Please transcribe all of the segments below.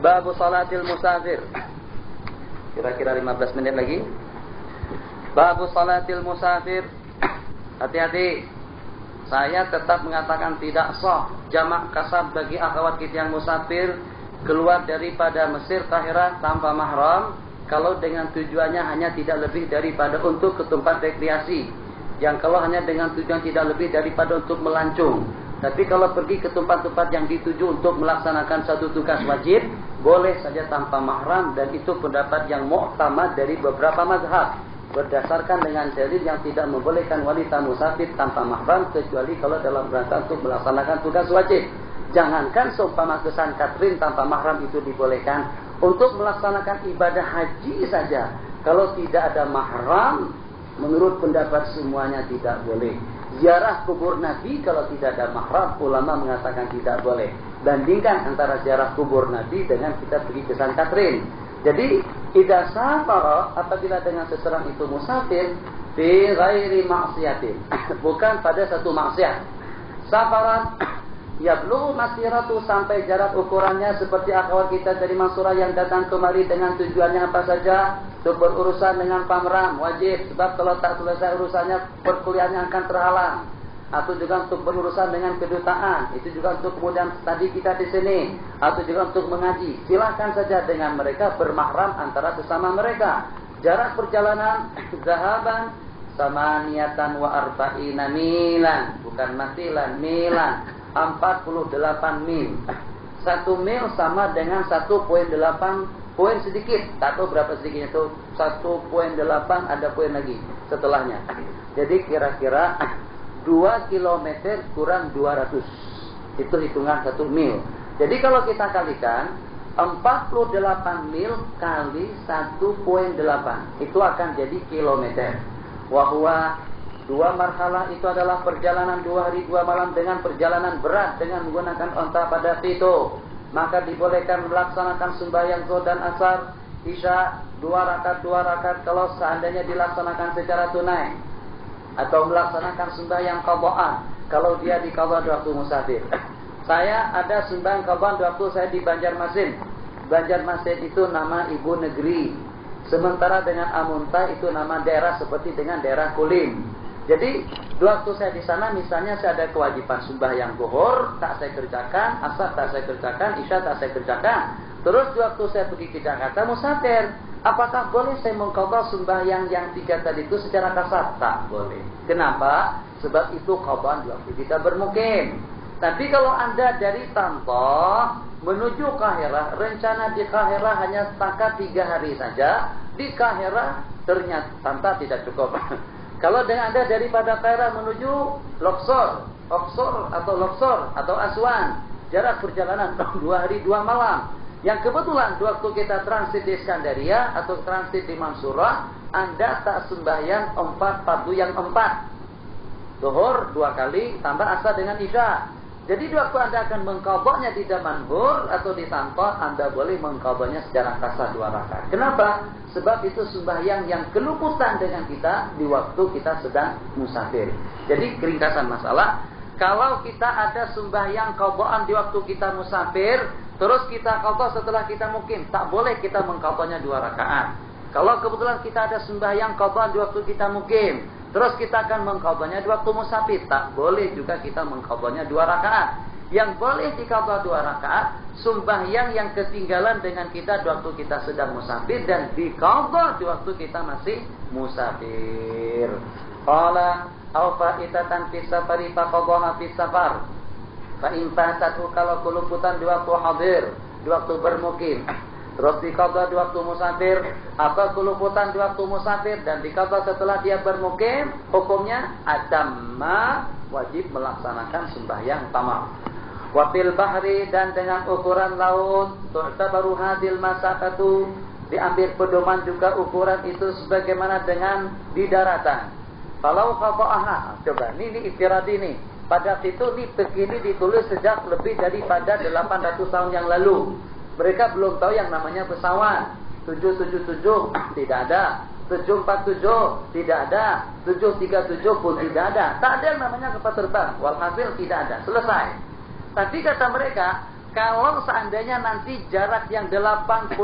Babu salatil musafir. Kira-kira 15 menit lagi. Babu salatil musafir. Hati-hati. Saya tetap mengatakan tidak sah jamak kasab bagi akhwat kita yang musafir keluar daripada Mesir Kahirah tanpa mahram kalau dengan tujuannya hanya tidak lebih daripada untuk ke tempat rekreasi. Yang kalau hanya dengan tujuan tidak lebih daripada untuk melancung. Tapi kalau pergi ke tempat-tempat yang dituju untuk melaksanakan satu tugas wajib, boleh saja tanpa mahram, dan itu pendapat yang mu'tamad dari beberapa mazhab. Berdasarkan dengan dalil yang tidak membolehkan wanita musafir tanpa mahram kecuali kalau dalam rangka untuk melaksanakan tugas wajib. Jangankan seumpama ke San Katrin tanpa mahram itu dibolehkan, untuk melaksanakan ibadah haji saja kalau tidak ada mahram, menurut pendapat semuanya tidak boleh. Ziarah kubur Nabi kalau tidak ada mahram, ulama mengatakan tidak boleh. Bandingkan antara ziarah kubur Nabi dengan kita pergi ke San Katrin. Jadi idza safara, apabila dengan seseorang itu musafir fi ghairi ma'siyatin, bukan pada satu maksiat. Safaran yablughu masiratu, sampai jarak ukurannya seperti akhwat kita dari Mansurah yang datang kemari dengan tujuannya apa saja, untuk berurusan dengan pamram wajib, sebab kalau tak selesai urusannya perkuliahannya akan terhalang. Atau juga untuk berurusan dengan kedutaan, itu juga untuk kemudian tadi kita di sini, atau juga untuk mengaji. Silakan saja dengan mereka bermahram antara sesama mereka. Jarak perjalanan zahaban samaniyatan wa arba'ina milan, bukan masilan, milan, 48 mil. 1 mil sama dengan 1,8 poin sedikit. Tak tahu berapa sedikitnya itu. 1,8 ada poin lagi setelahnya. Jadi kira-kira 2 kilometer kurang 200. Itu hitungan 1 mil. Jadi kalau kita kalikan 48 mil kali 1,8, itu akan jadi kilometer. Wahwa 2 marhalah itu adalah perjalanan 2 hari 2 malam dengan perjalanan berat dengan menggunakan onta pada situ. Maka dibolehkan melaksanakan sembahyang zuhur dan asar, isya 2 rakaat kalau seandainya dilaksanakan secara tunai, atau melaksanakan sembahyang qadhaan kalau dia di qadha di waktu musafir. Saya ada sembahyang qadhaan di waktu saya di Banjarmasin. Banjarmasin itu nama ibu negeri. Sementara dengan Amunta itu nama daerah seperti dengan daerah Kulim. Jadi waktu saya di sana misalnya saya ada kewajiban sembahyang zuhur tak saya kerjakan, asar tak saya kerjakan, isya tak saya kerjakan. Terus waktu saya pergi ke Jakarta musafir, apakah boleh saya mengqadha sembahyang yang 3 tadi itu secara kasar? Tak boleh. Kenapa? Sebab itu qadhaan waktu kita bermukim. Tapi kalau Anda dari Tantoh menuju Kahirah, rencana di Kahirah hanya setakat 3 hari saja, di Kahirah ternyata Tantoh tidak cukup. Kalau dengan Anda daripada Kahirah menuju Luxor atau Aswan, jarak perjalanan 2 hari 2 malam. Yang kebetulan waktu kita transit di Skandaria atau transit di Mansurah, Anda tak sembahyang 4 fardu yang 4. Zuhur 2 kali tambah asar dengan isya. Jadi waktu Anda akan mengqadhanya di Damanhur atau di Tantoh, Anda boleh mengqadhanya secara kasar 2 rakaat. Kenapa? Sebab itu sembahyang yang kelupusan dengan kita di waktu kita sedang musafir. Jadi keringkasan masalah, kalau kita ada sembahyang qadhaan di waktu kita musafir, terus kita qadha setelah kita mukim, tak boleh kita mengqadhanya 2 rakaat. Kalau kebetulan kita ada sembahyang qadhaan di waktu kita mukim, terus kita akan mengqadhanya di waktu musafir, tak boleh juga kita mengqadhanya 2 rakaat. Yang boleh diqadha 2 rakaat, sembahyang yang ketinggalan dengan kita di waktu kita sedang musafir dan diqadha di waktu kita masih musafir. Qala aw fa'itatan fi safari faqadhaha fi safar. Fa in fatatu, kalau keluputan di waktu hadir, di waktu bermukim, terus diqadha di waktu musafir, atau keluputan di waktu musafir dan diqadha setelah dia bermukim, hukumnya atamma, wajib melaksanakan sembahyang tamam. Wa fil bahri, dan dengan ukuran laut, tu'tabaru hadil masafatu, diambil pedoman juga ukuran itu sebagaimana dengan di daratan. Kalau qadha'aha, coba ini istirad ini. Pada situ ini begini ditulis sejak lebih daripada 800 tahun yang lalu. Mereka belum tahu yang namanya pesawat. 777 tidak ada, 747 tidak ada, 737 pun tidak ada. Tak ada yang namanya kapal terbang. Walhasil tidak ada. Selesai. Tapi kata mereka, kalau seandainya nanti jarak yang 86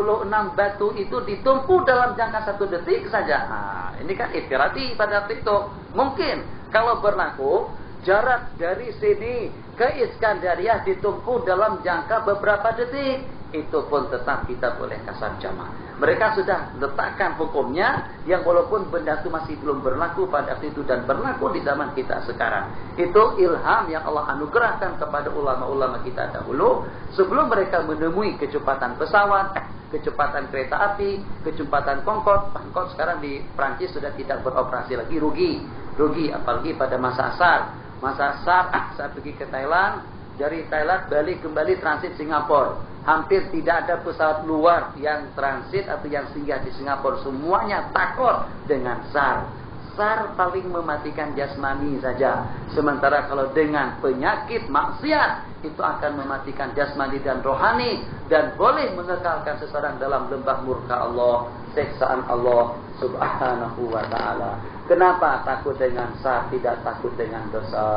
batu itu ditumpu dalam jangka 1 detik saja. Nah, ini kan iftirati pada waktu itu. Mungkin kalau berlaku jarak dari sini ke Iskandariah ditumpu dalam jangka beberapa detik, itu pun tetap kita boleh kasar jamaah. Mereka sudah letakkan hukumnya yang walaupun benda itu masih belum berlaku pada waktu itu dan berlaku di zaman kita sekarang. Itu ilham yang Allah anugerahkan kepada ulama-ulama kita dahulu sebelum mereka menemui kecepatan pesawat, kecepatan kereta api, kecepatan Concorde. Concorde sekarang di Prancis sudah tidak beroperasi lagi, rugi apalagi pada masa SARS. Masa SARS saat pergi ke Thailand, dari Thailand balik kembali transit Singapura. Hampir tidak ada pesawat luar yang transit atau yang singgah di Singapura. Semuanya takut dengan SARS. SARS paling mematikan jasmani saja. Sementara kalau dengan penyakit maksiat, itu akan mematikan jasmani dan rohani. Dan boleh mengekalkan seseorang dalam lembah murka Allah, siksaan Allah subhanahu wa ta'ala. Kenapa takut dengan SARS, tidak takut dengan dosa?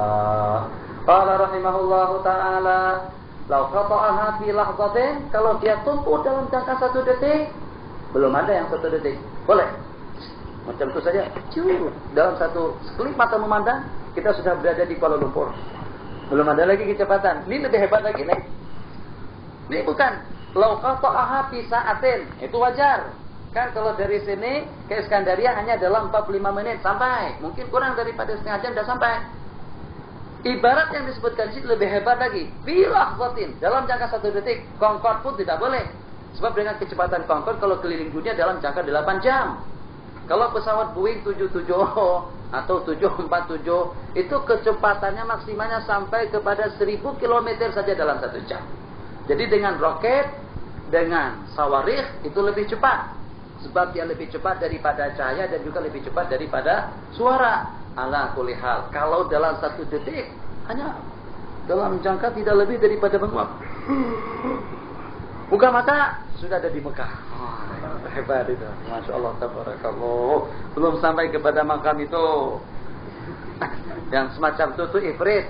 Qala rahimahullahu ta'ala, lau qata'aha fi lahzatin, kalau dia tumpu dalam jangka 1 detik, belum ada yang 1 detik, boleh. Macam itu saja, dalam sekelip mata memandang, kita sudah berada di Kuala Lumpur. Belum ada lagi kecepatan. Ini lebih hebat lagi nih. Ini bukan lau qata'aha fi sa'atin, itu wajar. Kan kalau dari sini ke Iskandaria hanya dalam 45 menit sampai. Mungkin kurang daripada setengah jam sudah sampai. Ibarat yang disebutkan di sini lebih hebat lagi. Bilah zatin, dalam jangka 1 detik. Concorde pun tidak boleh. Sebab dengan kecepatan Concorde kalau keliling dunia dalam jangka 8 jam. Kalau pesawat Boeing 77 atau 747 itu kecepatannya maksimalnya sampai kepada 1000 km saja dalam 1 jam. Jadi dengan roket, dengan sawarikh itu lebih cepat. Sebab dia lebih cepat daripada cahaya dan juga lebih cepat daripada suara. Ala kulli hal, kalau dalam 1 detik hanya dalam jangka tidak lebih daripada menguap, buka mata sudah ada di Mekah. Hebat itu, masya Allah, tabarakallah. Belum sampai kepada makam itu. Yang semacam itu ifrit.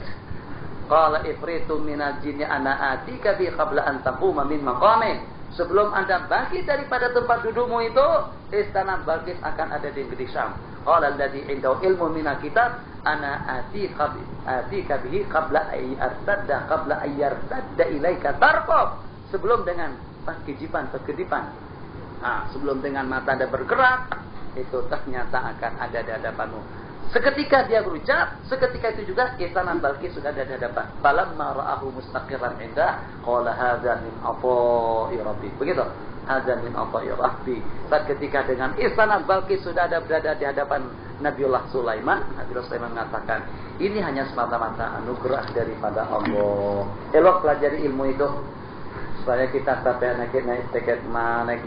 Qala ifritu minal jinni ana atika bi qabla an taquma min maqamik. Sebelum Anda bangkit daripada tempat dudukmu itu, istana Balqis akan ada di negeri Syam. Qala alladzi indahu ilmu minal kitab ana atika bihi qabla ayyartadda ilaika tarqab. Sebelum dengan kedipan. Nah, sebelum dengan mata Anda bergerak, itu ternyata akan ada di hadapanmu. Seketika dia berucap, seketika itu juga istana Balqis sudah ada di hadapan. Falamma ra'ahu mustaqirran indah, qala hadza min ata'i rabbi. Begitu. Hadza min ata'i rabbi. Saat ketika dengan istana Balqis sudah ada berada di hadapan Nabiullah Sulaiman, Nabiullah Sulaiman mengatakan, ini hanya semata-mata anugerah daripada Allah. Elok pelajari ilmu itu. Supaya kita sampai naik tiket naik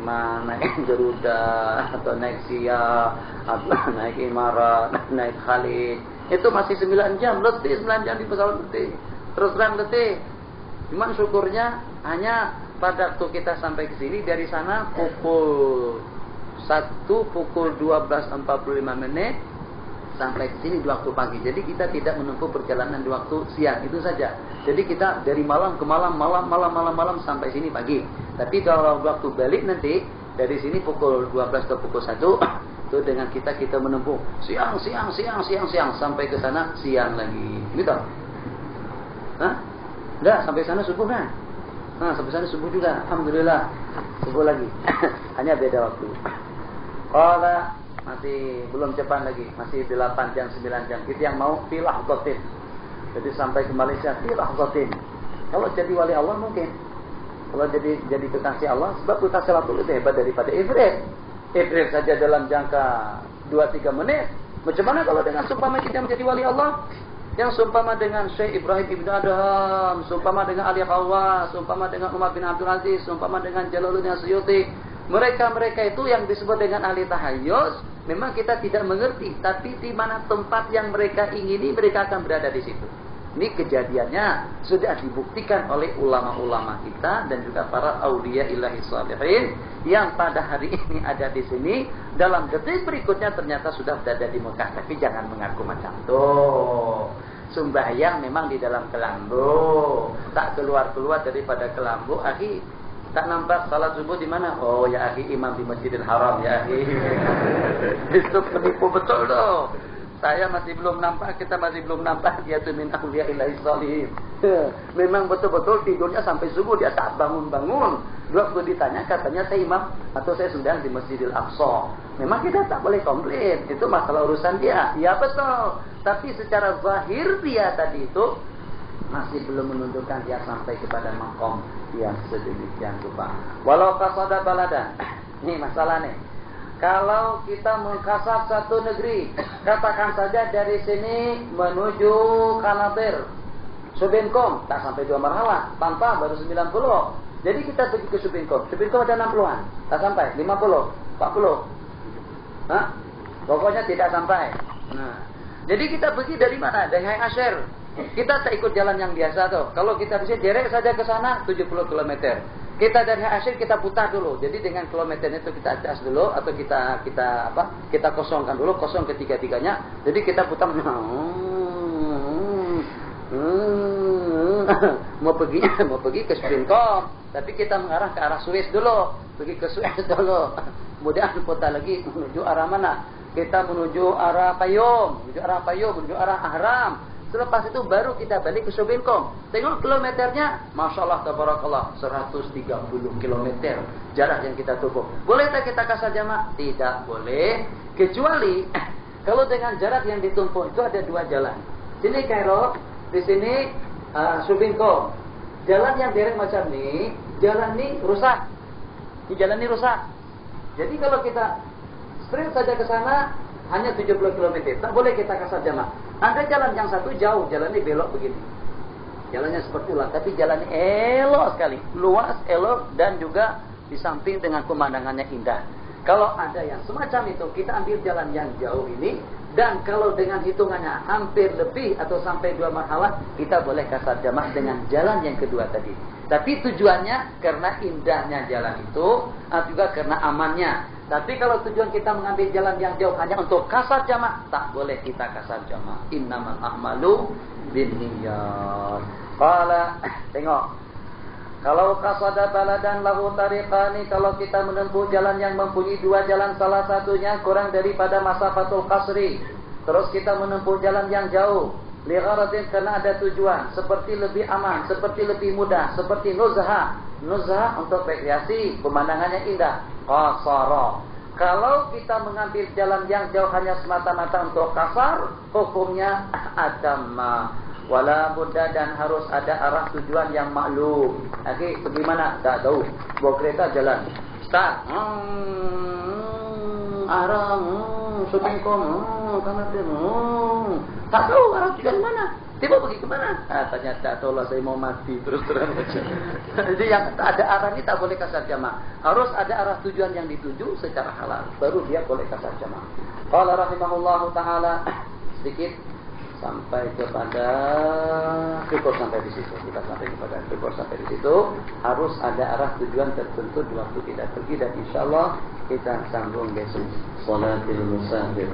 Garuda atau naik Sia atau naik Imarat, naik Khalid, itu masih 9 jam letih, 9 jam di pesawat letih, terus terang letih. Cuman syukurnya hanya pada waktu kita sampai ke sini dari sana pukul 1 pukul 12.45 menit sampai ke sini di waktu pagi. Jadi kita tidak menempuh perjalanan di waktu siang, itu saja. Jadi kita dari malam ke malam sampai sini pagi. Tapi kalau waktu balik nanti dari sini pukul 12 ke pukul 1 itu dengan kita menempuh siang sampai ke sana siang lagi. Gitu. Hah? Enggak, sampai sana subuh kan? Nah, sampai sana subuh juga. Alhamdulillah. Subuh lagi. Hanya beda waktu. Qala masih belum cepat lagi, masih 8 jam 9 jam. Itu yang mau filah zatin. Jadi sampai ke Malaysia filah zatin. Kalau jadi wali Allah mungkin. Kalau jadi kekasih Allah, sebab kekasih Allah itu lebih hebat daripada Ifrit. Ifrit saja dalam jangka 2-3 menit. Macam mana kalau dengan sumpama kita menjadi wali Allah? Yang sumpama dengan Syekh Ibrahim Ibn Adham, sumpama dengan Ali Khawas, sumpama dengan Umar bin Abdul Aziz, sumpama dengan Jalaluddin Suyuti. Mereka itu yang disebut dengan ahli tahayyuz. Memang kita tidak mengerti, tapi di mana tempat yang mereka ingini, mereka akan berada di situ. Ini kejadiannya sudah dibuktikan oleh ulama-ulama kita dan juga para auliya ilahi shalihin yang pada hari ini ada di sini. Dalam detik berikutnya ternyata sudah berada di Mekah. Tapi jangan mengaku macam itu. Sembahyang memang di dalam kelambu, tak keluar-keluar daripada kelambu, akhi. Tak nampak salat subuh di mana? Oh ya akhi, imam di Masjidil Haram ya akhi. Itu penipu betul doh. Saya masih belum nampak, kita masih belum nampak dia tu min auliya ilahi salihin. Memang betul-betul tidurnya sampai subuh, dia tak bangun-bangun. Waktu ditanya katanya saya imam atau saya sembahyang di Masjidil Aqsa. Memang kita tak boleh komplain, itu masalah urusan dia. Ya betul. Tapi secara zahir dia tadi itu masih belum menunjukkan dia sampai kepada maqam yang sedemikian rupa. Walau qasada baladan. Ini masalah nih. Kalau kita mengkasab satu negeri, katakan saja dari sini menuju Kanatir, Subinkom, tak sampai 2 marhala, tanpa baru 90. Jadi kita pergi ke Subinkom. Subinkom ada 60-an, tak sampai 50, 40. Hah? Pokoknya tidak sampai. Nah, jadi kita pergi dari mana? Dari Hai Asher. Kita tak ikut jalan yang biasa tuh. Kalau kita bisa derek saja ke sana 70 km. Kita dari Asyir kita putar dulu. Jadi dengan kilometernya itu kita adjust dulu atau kita kosongkan dulu, kosong ketiga-tiganya. Jadi kita putar mau pergi ke Springcom, tapi kita mengarah ke arah Suez dulu. Pergi ke Suez dulu. Kemudian putar lagi menuju arah mana? Kita menuju arah Payung, menuju arah Ahram. Selepas itu baru kita balik ke Subinkom. Tengok kilometernya, Masya Allah, tabarakallah, 130 kilometer jarak yang kita tempuh. Boleh tak kita kasar jamak? Tidak boleh. Kecuali kalau dengan jarak yang ditempuh itu ada 2 jalan. Sini Kairo, di sini Subinkom. Jalan yang direct macam ni, jalan ni rusak. Di jalan ni rusak. Jadi kalau kita straight saja ke sana hanya 70 km. Tak boleh kita kasar jamak. Ada jalan yang satu jauh, jalannya belok begini. Jalannya seperti itulah, tapi jalannya elok sekali, luas, elok, dan juga di samping dengan pemandangannya indah. Kalau ada yang semacam itu, kita ambil jalan yang jauh ini, dan kalau dengan hitungannya hampir lebih atau sampai 2 marhalah, kita boleh kasar jamak dengan jalan yang kedua tadi. Tapi tujuannya karena indahnya jalan itu, atau juga karena amannya. Tapi kalau tujuan kita mengambil jalan yang jauh hanya untuk kasar jamak, tak boleh kita kasar jamak. Innamal a'malu binniyat. Qala, tengok. Kalau qasada baladan lahu tariqani, kalau kita menempuh jalan yang mempunyai 2 jalan, salah satunya kurang daripada masafatul qasri. Terus kita menempuh jalan yang jauh. Li gharadin, karena ada tujuan, seperti lebih aman, seperti lebih mudah, seperti nuzha. Nuzha untuk rekreasi, pemandangannya indah. Qasara. Kalau kita mengambil jalan yang jauh hanya semata-mata untuk kasar, hukumnya adamma. Wala budda, dan harus ada arah tujuan yang maklum. Oke, bagaimana? Tak tahu. Bawa kereta jalan. Start. Arah Subinkom, Kanatir. Tak tahu arah tujuan mana. Tiba pergi ke mana? Ternyata tolong saya mau mati terus-terang aja. Jadi yang ada arah ini tak boleh kasar jamak. Harus ada arah tujuan yang dituju secara halal, baru dia boleh kasar jamak. Qala rahimahullahu taala, sedikit sampai kepada cukup sampai di situ. Kita sampai kepada cukup sampai di situ. Harus ada arah tujuan tertentu di waktu kita pergi, dan insyaallah kita sambung besok. Salatul musafir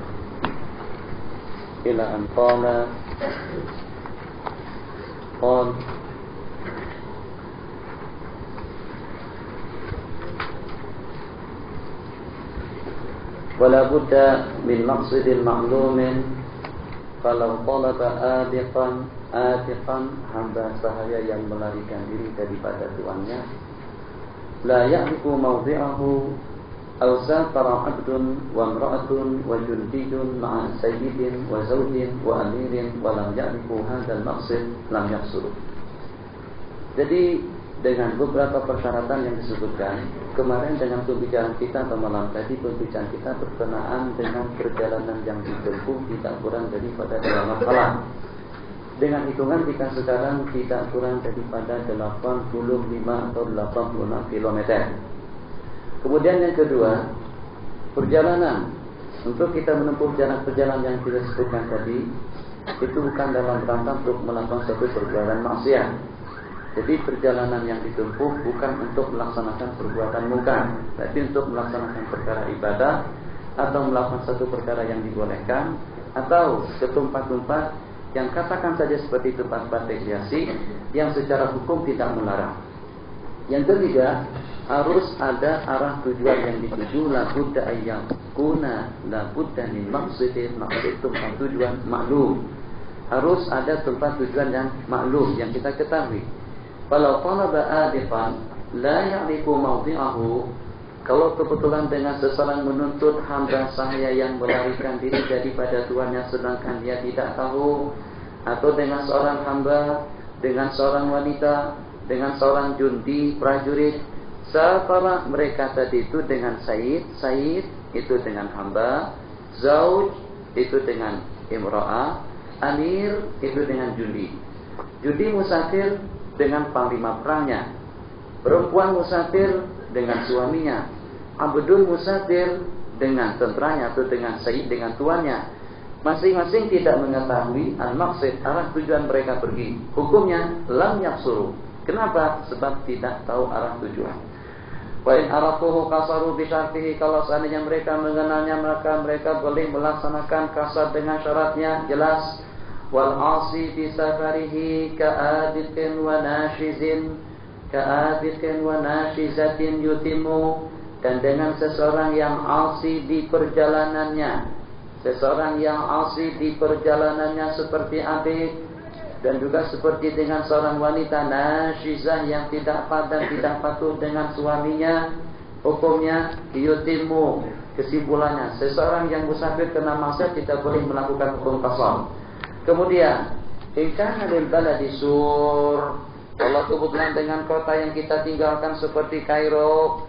ila an qala قال ولا بد من مقصد معلوم فلو طلب آتقا hamba sahaya yang melarikan diri daripada tuannya la ya'rifu mawdi'ahu aw safara 'abdun wa imra'atun wa jundiyun ma'a sayyidin wa zawjin wa amirin wa lam ya'rifu hadzal maqsid lam yahsul. Jadi dengan beberapa persyaratan yang disebutkan kemarin dengan pembicaraan kita atau malam tadi, pembicaraan kita berkenaan dengan perjalanan yang ditempuh tidak kurang daripada 2 marhalah. Dengan hitungan kita sekarang tidak kurang daripada 85 atau 86 km. Kemudian yang kedua, perjalanan. Untuk kita menempuh perjalanan yang kita sebutkan tadi, itu bukan dalam rangka untuk melakukan suatu perbuatan maksiat. Jadi perjalanan yang ditempuh bukan untuk melaksanakan perbuatan mungkar, tapi untuk melaksanakan perkara ibadah, atau melakukan satu perkara yang dibolehkan, atau ke tempat-tempat yang katakan saja seperti tempat-tempat rekreasi yang secara hukum tidak melarang. Yang ketiga, harus ada arah tujuan yang dituju, la budda ayyam kuna la budda min maqsidin, maksud tempat tujuan maklum. Harus ada tempat tujuan yang maklum yang kita ketahui. Kalau talaba adifan la ya'rifu mawdi'ahu, kalau kebetulan dengan seseorang menuntut hamba sahaya yang melarikan diri daripada tuannya sedangkan dia tidak tahu, atau dengan seorang hamba, dengan seorang wanita, dengan seorang jundi, prajurit, setelah mereka tadi itu dengan sayyid itu dengan hamba, zauj itu dengan imra'ah, amir itu dengan jundi. Jundi musafir dengan panglima perangnya, perempuan musafir dengan suaminya, abdul musafir dengan tenteranya atau dengan sayyid dengan tuannya. Masing-masing tidak mengetahui al-maqsid, arah tujuan mereka pergi. Hukumnya lam yaqsuru. Kenapa? Sebab tidak tahu arah tujuan. Wa in arafuhu qasaru bi syartihi, kalau seandainya mereka mengenalnya maka mereka boleh melaksanakan kasar dengan syaratnya jelas. Wal asi bi safarihi ka'adiqin wa nashizin wa nashizatin yutimu, dan dengan seseorang yang asi di perjalanannya, seseorang yang asi di perjalanannya seperti abid, dan juga seperti dengan seorang wanita nasyizah yang tidak padan, tidak patuh dengan suaminya, hukumnya yutimu. Kesimpulannya, seseorang yang musafir kena maksiat tidak boleh melakukan hukum qasar. Kemudian, in kana lil baladi sur, kalau kebetulan dengan kota yang kita tinggalkan seperti Kairo,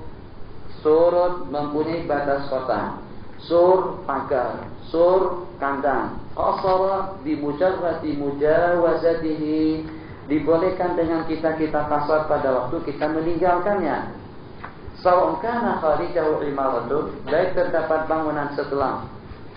surun mempunyai batas kota, sur pagar, sur kandang. Qasara bi mujarradi mujawazatihi, dibolehkan dengan kita kasar pada waktu kita meninggalkannya. Sawan kana kharijahu imaratun, baik terdapat bangunan setelah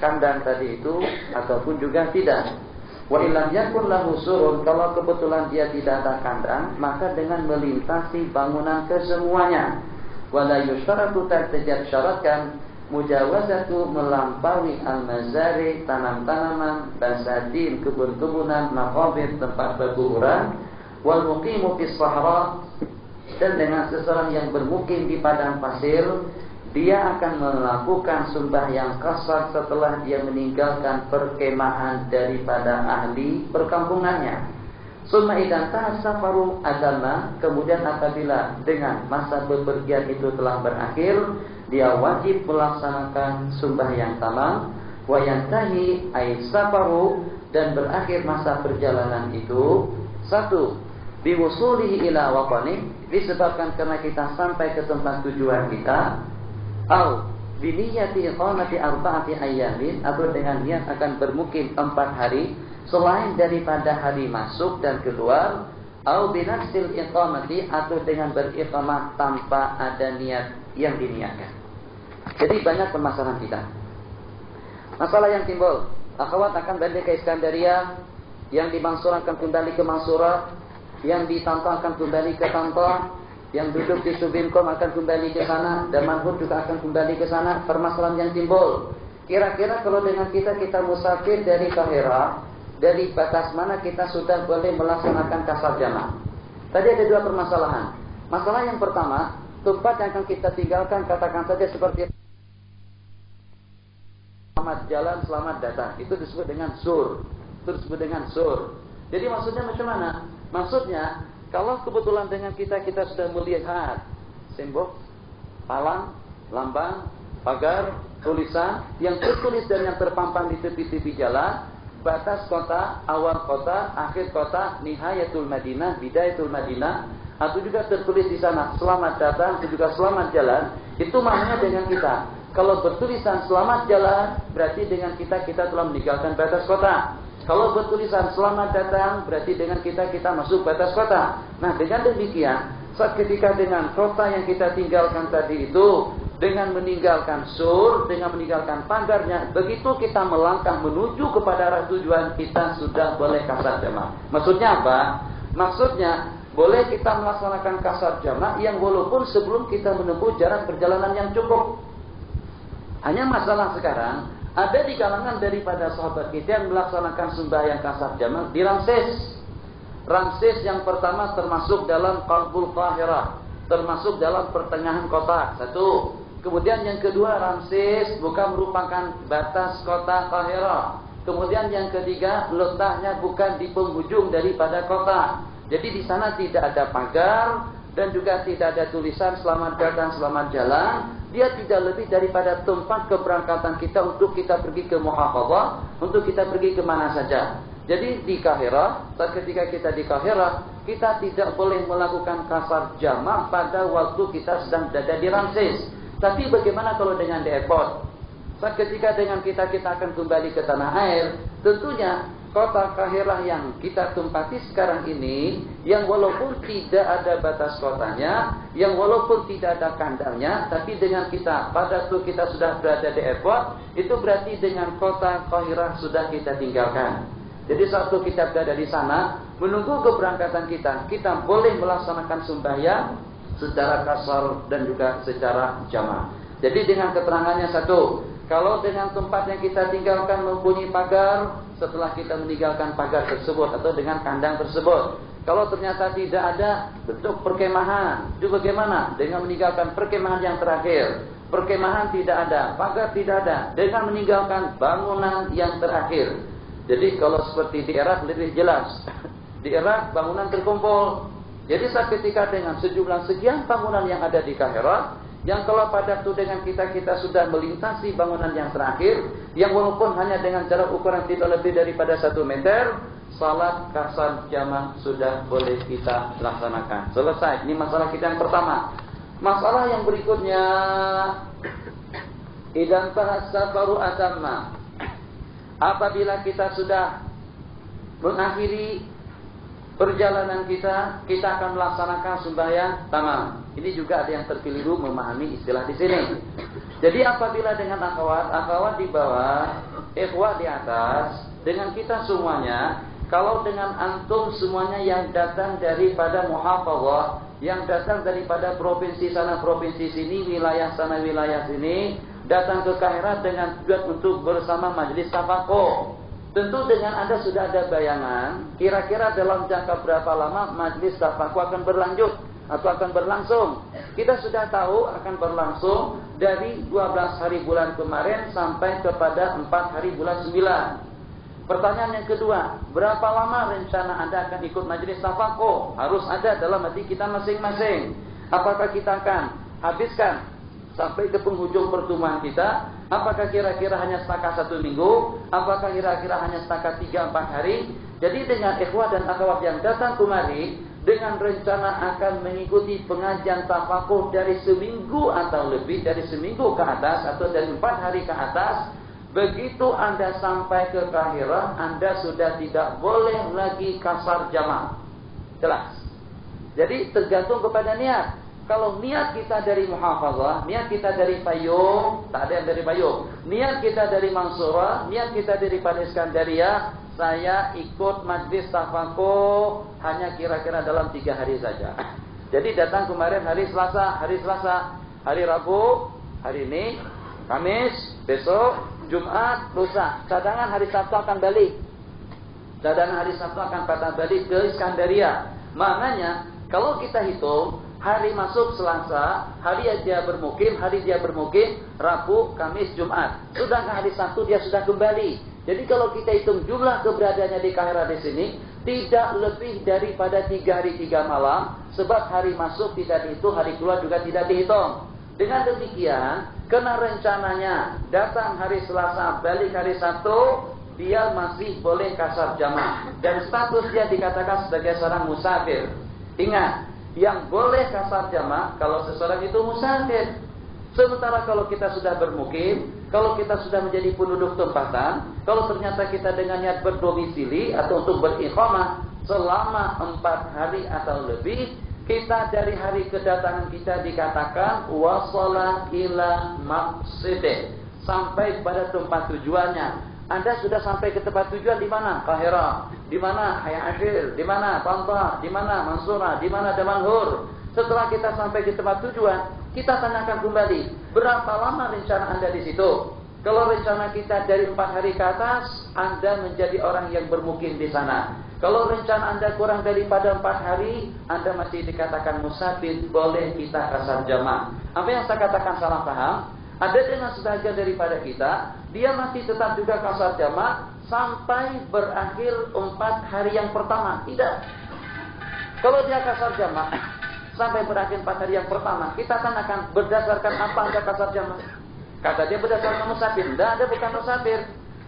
kandang tadi itu ataupun juga tidak. Wa illam yakun lahu surun, kalau kebetulan dia tidak ada kandang, maka dengan melintasi bangunan kesemuanya. Wala yusyaratu, tidak syaratkan mujawazatu melampaui al-mazari, tanam-tanaman, basadin, kebun-kebunan, maqabir, tempat berkuburan, wal muqimu fis sahra, dan dengan seseorang yang bermukim di padang pasir, dia akan melakukan sembahyang qasar setelah dia meninggalkan perkemahan daripada ahli perkampungannya. Summa idan tasafaru adama, kemudian apabila dengan masa bepergian itu telah berakhir, dia wajib melaksanakan sembahyang tamam. Wa yantahi ay safaru, dan berakhir masa perjalanan itu, satu, biwusulihi ila waqani, disebabkan karena kita sampai ke tempat tujuan kita, au biniyati iqamati arba'ati ayyamin, atau dengan niat akan bermukim 4 hari selain daripada hari masuk dan keluar, au binafsil iqamati, atau dengan beriqamah tanpa ada niat yang diniatkan. Jadi banyak permasalahan kita. Masalah yang timbul, akhwat akan balik ke Iskandaria, yang di Mansura akan kembali ke Mansura, yang di Tanta akan kembali ke Tanta, yang duduk di Subinkom akan kembali ke sana, dan Manhud juga akan kembali ke sana. Permasalahan yang timbul, kira-kira kalau dengan kita musafir dari Kahira, dari batas mana kita sudah boleh melaksanakan kasar jamaah? Tadi ada 2 permasalahan. Masalah yang pertama, tempat yang akan kita tinggalkan, katakan saja seperti selamat jalan, selamat datang, itu disebut dengan sur. Itu disebut dengan sur. Jadi maksudnya macam mana? Maksudnya, kalau kebetulan dengan kita sudah melihat simbol, palang, lambang, pagar, tulisan yang tertulis dan yang terpampang di tepi-tepi jalan, batas kota, awal kota, akhir kota, nihayatul Madinah, bidayatul Madinah, atau juga tertulis di sana selamat datang, atau juga selamat jalan, itu maknanya dengan kita. Kalau bertulisan selamat jalan, berarti dengan kita telah meninggalkan batas kota. Kalau bertulisan selamat datang, berarti dengan kita masuk batas kota. Nah, dengan demikian, saat ketika dengan kota yang kita tinggalkan tadi itu, dengan meninggalkan sur, dengan meninggalkan pagarnya, begitu kita melangkah menuju kepada arah tujuan, kita sudah boleh kasar jamaah. Maksudnya apa? Maksudnya, boleh kita melaksanakan kasar jamaah yang walaupun sebelum kita menempuh jarak perjalanan yang cukup. Hanya masalah sekarang, Ada di kalangan daripada sahabat kita yang melaksanakan sembahyang kasar jamak di Ramses. Ramses yang pertama termasuk dalam Qalbul Qahirah, termasuk dalam pertengahan kota. Satu. Kemudian yang kedua, Ramses bukan merupakan batas kota Qahirah. Kemudian yang ketiga, letaknya bukan di penghujung daripada kota. Jadi di sana tidak ada pagar dan juga tidak ada tulisan selamat datang, selamat jalan. Dia tidak lebih daripada tempat keberangkatan kita untuk kita pergi ke muhafadzah, untuk kita pergi ke mana saja. Jadi di Qahirah, ketika kita di Qahirah, kita tidak boleh melakukan kasar jamak pada waktu kita sedang berada di Ramses. Tapi bagaimana kalau dengan di airport? Ketika dengan kita akan kembali ke tanah air, tentunya kota Qahirah yang kita tempati sekarang ini, yang walaupun tidak ada batas kotanya, yang walaupun tidak ada kandangnya, tapi dengan kita pada waktu kita sudah berada di airport, itu berarti dengan kota Qahirah sudah kita tinggalkan. Jadi saat kita berada di sana, menunggu keberangkatan kita boleh melaksanakan sembahyang secara kasar dan juga secara jamak. Jadi dengan keterangannya satu, kalau dengan tempat yang kita tinggalkan mempunyai pagar, setelah kita meninggalkan pagar tersebut atau dengan kandang tersebut, kalau ternyata tidak ada bentuk perkemahan, itu bagaimana? Dengan meninggalkan perkemahan yang terakhir. Perkemahan tidak ada, pagar tidak ada, dengan meninggalkan bangunan yang terakhir. Jadi kalau seperti di Irak lebih jelas. Di Irak bangunan terkumpul. Jadi saat ketika dengan sejumlah sekian bangunan yang ada di Qahirah, yang kalau pada waktu dengan kita sudah melintasi bangunan yang terakhir, yang walaupun hanya dengan jarak ukuran tidak lebih daripada 1 meter, salat kasar jamak sudah boleh kita laksanakan. Selesai. Ini masalah kita yang pertama. Masalah yang berikutnya, idan tahassafaru atamma. Apabila kita sudah mengakhiri perjalanan kita akan melaksanakan sembahyang tamam. Ini juga ada yang terkeliru memahami istilah di sini. Jadi apabila dengan akhwat di bawah, ikhwah di atas, dengan kita semuanya, kalau dengan antum semuanya yang datang daripada muhafadzah, yang datang daripada provinsi sana provinsi sini, wilayah sana wilayah sini, datang ke Qahirah dengan tujuan untuk bersama majelis tafakuh. Tentu dengan Anda sudah ada bayangan, kira-kira dalam jangka berapa lama majelis tafakuh akan berlanjut atau akan berlangsung. Kita sudah tahu akan berlangsung dari 12 hari bulan kemarin sampai kepada 4 hari bulan 9. Pertanyaan yang kedua, berapa lama rencana Anda akan ikut majelis tafakuh? Harus ada dalam hati kita masing-masing. Apakah kita akan habiskan sampai ke penghujung pertemuan kita? Apakah kira-kira hanya setakat 1 minggu? Apakah kira-kira hanya setakat 3-4 hari? Jadi dengan ikhwah dan akhwat yang datang kemari dengan rencana akan mengikuti pengajian tafakuh dari seminggu atau lebih, dari seminggu ke atas atau dari 4 hari ke atas, begitu Anda sampai ke Qahirah, Anda sudah tidak boleh lagi kasar jamak. Jelas. Jadi tergantung kepada niat. Kalau niat kita dari muhafadzah, niat kita dari Fayum, tak ada yang dari Fayum. Niat kita dari Mansurah, niat kita dari Iskandaria, saya ikut majlis tafakuh hanya kira-kira dalam 3 hari saja. Jadi datang kemarin hari Selasa, hari Rabu, hari ini, Kamis, besok, Jumat, lusa. Cadangan hari Sabtu akan balik. Cadangan hari Sabtu akan patah balik ke Iskandaria. Maknanya, kalau kita hitung, hari masuk Selasa, hari dia bermukim, Rabu, Kamis, Jumat. Sedangkan hari Sabtu dia sudah kembali. Jadi kalau kita hitung jumlah keberadaannya di Qahirah di sini, tidak lebih daripada 3 hari 3 malam. Sebab hari masuk tidak dihitung, hari keluar juga tidak dihitung. Dengan demikian, karena rencananya datang hari Selasa, balik hari Sabtu, dia masih boleh kasar jamak. Dan status dia dikatakan sebagai seorang musafir. Ingat, yang boleh kasar jamak kalau seseorang itu musafir. Sementara kalau kita sudah bermukim, kalau kita sudah menjadi penduduk tempatan, kalau ternyata kita dengan niat berdomisili atau untuk beriqamah selama 4 hari atau lebih, kita dari hari kedatangan kita dikatakan wasala ila maqsidih, sampai pada tempat tujuannya. Anda sudah sampai ke tempat tujuan di mana? Qahirah. Di mana Hayya Ashir? Di mana Tanta? Di mana Mansurah? Di mana Damanhur? Setelah kita sampai di tempat tujuan, kita tanyakan kembali, berapa lama rencana Anda di situ? Kalau rencana kita dari 4 hari ke atas, Anda menjadi orang yang bermukim di sana. Kalau rencana Anda kurang daripada 4 hari, Anda masih dikatakan musafir, boleh kita kasar jamak. Apa yang saya katakan salah paham? Ada dengan sebagian daripada kita, dia masih tetap juga kasar jamak sampai berakhir 4 hari yang pertama. Tidak. Kalau dia kasar jamak sampai berakhir 4 hari yang pertama, kita akan berdasarkan apa Anda kasar jamak? Kata dia berdasarkan musafir. Tidak, ada bukan musafir.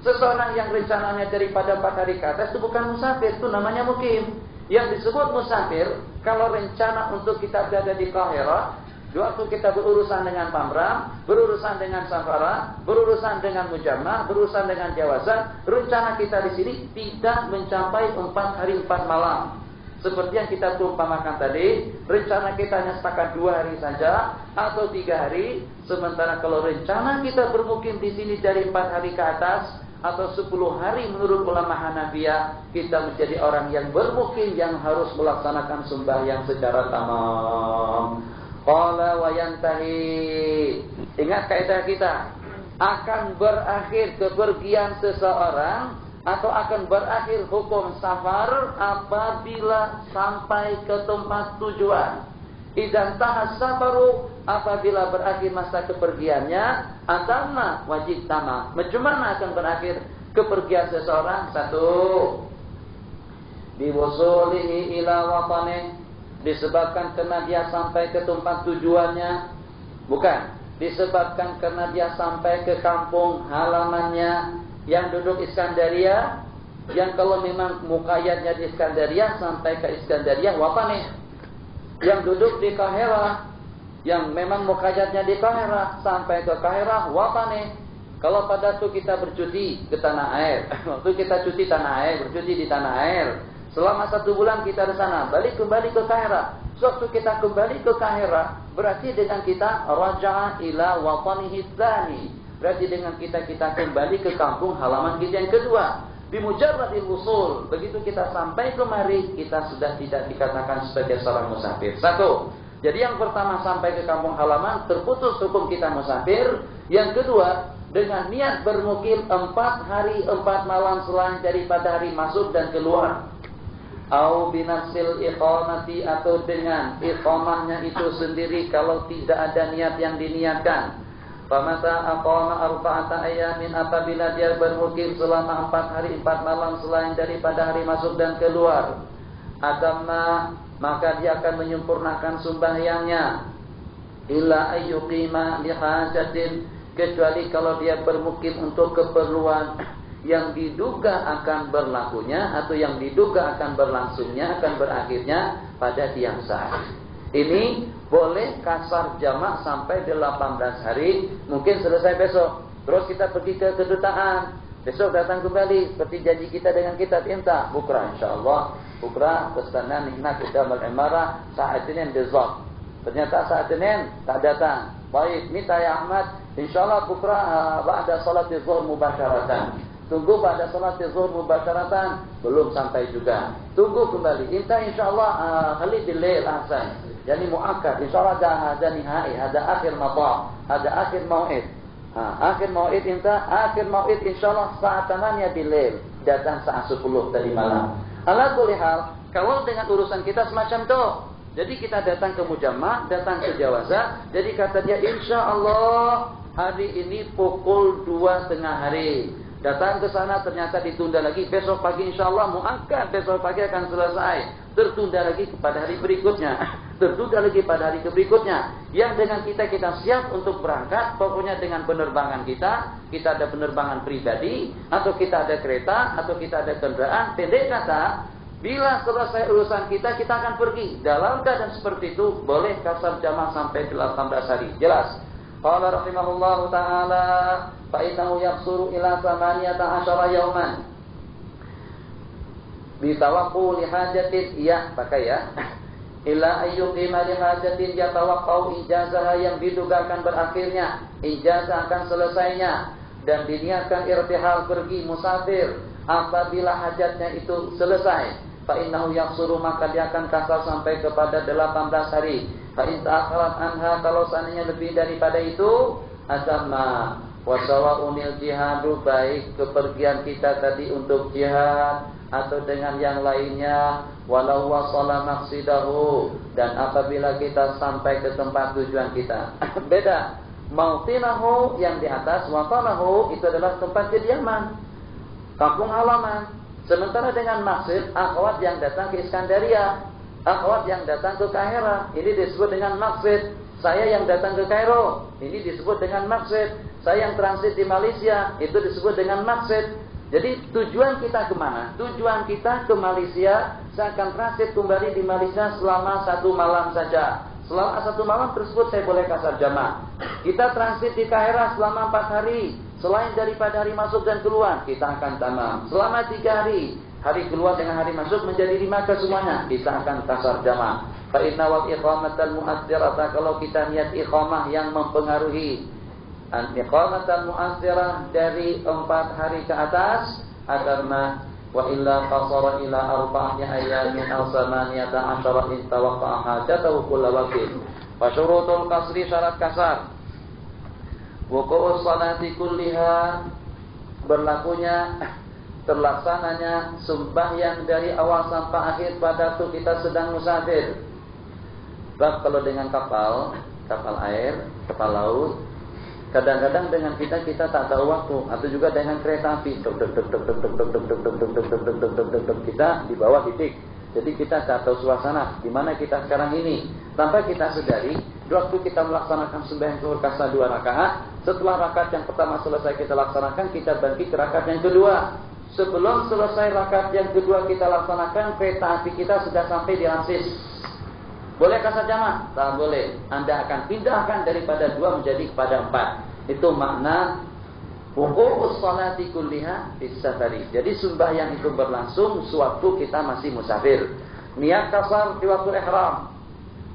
Seseorang yang rencananya daripada 4 hari ke atas itu bukan musafir, itu namanya mukim. Yang disebut musafir, kalau rencana untuk kita berada di Qahirah, waktu kita berurusan dengan Pamram, berurusan dengan Safara, berurusan dengan Mujamah, berurusan dengan Jawazan, rencana kita di sini tidak mencapai 4 hari 4 malam. Seperti yang kita umpamakan tadi, rencana kita hanya sepakat 2 hari saja atau 3 hari. Sementara kalau rencana kita bermukim di sini dari 4 hari ke atas atau 10 hari menurut ulama Hanafiyah, kita menjadi orang yang bermukim yang harus melaksanakan sembahyang secara tamam. Qala wa yantahi. Ingat kaidah kita, akan berakhir kepergian seseorang atau akan berakhir hukum safar apabila sampai ke tempat tujuan. Idzan tahas safaru, apabila berakhir masa kepergiannya, atamma wajib tamam. Macam mana akan berakhir kepergian seseorang? 1. Biwusulihi ila watani, disebabkan karena dia sampai ke tempat tujuannya. Bukan, disebabkan karena dia sampai ke kampung halamannya. Yang duduk Iskandaria, yang kalau memang muqayyadnya di Iskandaria sampai ke Iskandaria watani. Yang duduk di Qahirah, yang memang muqayyadnya di Qahirah sampai ke Qahirah watani. Kalau pada itu kita bercuti ke tanah air, waktu kita cuti tanah air, bercuti di tanah air, selama 1 bulan kita di sana, balik kembali ke Qahirah. Waktu kita kembali ke Qahirah, berarti dengan kita raja'a ila watanihi tsani. Berarti dengan kita kembali ke kampung halaman kita yang kedua. Bimujarradil wusul, begitu kita sampai kemari, kita sudah tidak dikatakan sebagai seorang musafir. 1. Jadi yang pertama sampai ke kampung halaman, terputus hukum kita musafir. Yang kedua, dengan niat bermukim 4 hari 4 malam selain daripada hari masuk dan keluar. Au binafsil iqamati, atau dengan iqamahnya itu sendiri kalau tidak ada niat yang diniatkan. Famata aqama arba'ata ayamin, apabila dia bermukim selama 4 hari 4 malam selain daripada hari masuk dan keluar. Atamma, maka dia akan menyempurnakan sembahyangnya. Illa ayyuqima lihajatin, kecuali kalau dia bermukim untuk keperluan yang diduga akan berlakunya atau yang diduga akan berlangsungnya, akan berakhirnya pada tiang sah. Ini boleh kasar jamak sampai 18 hari, mungkin selesai besok. Terus kita pergi ke kedutaan, besok datang kembali seperti janji kita dengan kita minta bukra, insyaallah bukra kesanan nikmat udamal imarah saat Senin bizat. Ternyata saat Senin tak datang. Baik, minta ya Ahmad, insyaallah bukra ba'da salat zuhur mubasyaratan. Tunggu pada salat zuhur mubasyaratan, belum sampai juga. Tunggu kembali. Minta insyaallah khalid bil lail ahsan. Jadi muakkad, insyaallah ada nihai, ada akhir mata, ada akhir mau'id. Akhir mau'id akhir mau'id insyaallah saat 8 bilail, datang saat 10 tadi malam. Ala kulli hal, kalau dengan urusan kita semacam itu, jadi kita datang ke Mujamah, datang ke Jawaza, jadi kata dia insyaallah hari ini pukul 2 tengah hari. Datang ke sana ternyata ditunda lagi, besok pagi insyaallah muakkad, besok pagi akan selesai. Tertunda lagi kepada hari berikutnya, tertunda lagi pada hari berikutnya. Yang dengan kita siap untuk berangkat, pokoknya dengan penerbangan kita ada penerbangan pribadi, atau kita ada kereta, atau kita ada kendaraan. Pendek kata, bila selesai urusan kita akan pergi. Dalam keadaan seperti itu, boleh kasar jamak sampai 18 hari. Jelas? Qala rahimahullahu ta'ala, fa'innahu yaksuru ila 18 yauman. Bitawakku lihajatin, iya pakai ya. Ila ayyuqima lihajatin yatawaqqau ijazah, yang diduga akan berakhirnya, ijazah akan selesainya, dan diniatkan irtihal pergi musafir apabila hajatnya itu selesai. Fa innahu yaksuru, maka dia akan kasar sampai kepada 18 hari. Fa in ta'akharat anha, kalau seandainya lebih daripada itu, azamma, Wa sawa'unil jihadu, baik kepergian kita tadi untuk jihad atau dengan yang lainnya, walau wasala maqsidahu, dan apabila kita sampai ke tempat tujuan kita. Beda. Mautinahu yang di atas, watanahu itu adalah tempat kediaman, kampung halaman. Sementara dengan maksud akhwat yang datang ke Iskandaria, akhwat yang datang ke Kairo, ini disebut dengan maksud. Saya yang datang ke Kairo, ini disebut dengan maksud. Saya yang transit di Malaysia, itu disebut dengan maksud. Jadi tujuan kita kemana? Tujuan kita ke Malaysia. Saya akan transit kembali di Malaysia selama 1 malam saja. Selama 1 malam tersebut saya boleh kasar jamak. Kita transit di Kairo selama 4 hari. Selain daripada hari masuk dan keluar, kita akan tamam. Selama 3 hari, hari keluar dengan hari masuk menjadi 5 kesemuanya, kita akan kasar jamak. Fa inna wal iqamatal mu'athirata, kalau kita niat iqamah yang mempengaruhi, iqamatal mu'athirah dari 4 hari ke atas, agarna wa illa qasara ila arba'ati ayyamin aw samaniyata asyara in tawaqa'a hajatahu kullu waqtin. Fa syurutul qasri, syarat kasar. Wuqu'us salati kulliha, berlakunya terlaksananya sembahyang dari awal sampai akhir pada waktu kita sedang musafir. Sebab kalau dengan kapal air, kapal laut, kadang-kadang dengan kita tak tahu waktu, atau juga dengan kereta api, kita di bawah titik. Jadi kita tak tahu suasana di mana kita sekarang ini. Tanpa kita sadari, waktu kita melaksanakan sembahyang zuhur kasar 2 rakaat, setelah rakaat yang pertama selesai kita laksanakan, kita bangkit ke rakaat yang kedua. Sebelum selesai rakaat yang kedua kita laksanakan, kereta api kita sudah sampai di Ramses. Boleh kasar jamak? Tak boleh. Anda akan pindahkan daripada 2 menjadi kepada 4. Itu makna wuqu'us salati kulliha bis safari. Jadi sembahyang itu berlangsung sewaktu kita masih musafir. Niat kasar di waktu ihram.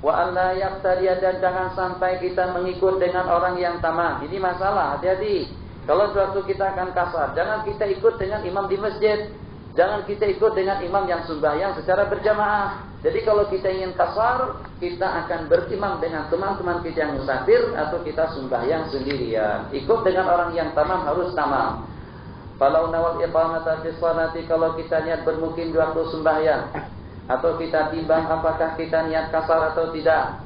Wa alla yaqtadiya, dan jangan sampai kita mengikut dengan orang yang tamam. Ini masalah, hati-hati. Kalau suatu kita akan kasar, jangan kita ikut dengan imam di masjid. Jangan kita ikut dengan imam yang sembahyang secara berjamaah. Jadi kalau kita ingin kasar, kita akan berimam dengan teman-teman kita yang musafir, atau kita sembahyang sendirian. Ikut dengan orang yang tamam harus tamam. Falau nawal iqamata fi sholati, kalau kita niat bermukim di waktu sembahyang, atau kita timbang apakah kita niat kasar atau tidak.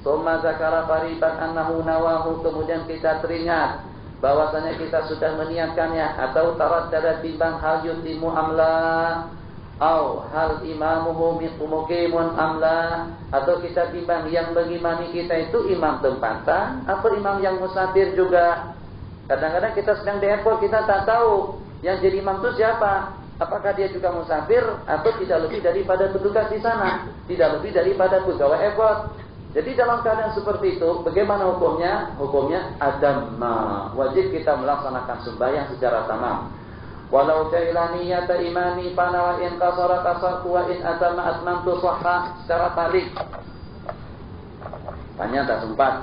Summa zakara qariban annahu nawahu, kemudian kita teringat bahwasanya kita sudah meniatkannya, atau taraddada timbang hal yutimu amla, au hal imamuhu muqimun amla, atau kita timbang yang mengimami kita itu imam tempatan atau imam yang musafir juga. Kadang-kadang kita sedang di airport, kita tak tahu yang jadi imam itu siapa. Apakah dia juga musafir atau tidak lebih daripada petugas di sana, tidak lebih daripada pegawai airport. Jadi dalam keadaan seperti itu, bagaimana hukumnya? Hukumnya adam, wajib kita melaksanakan sembahyang secara tamam. Walau jahila niyata imami fanawa in kasara kasartu wa in atama atmamtu sahha, secara tarik. Tanya tak sempat.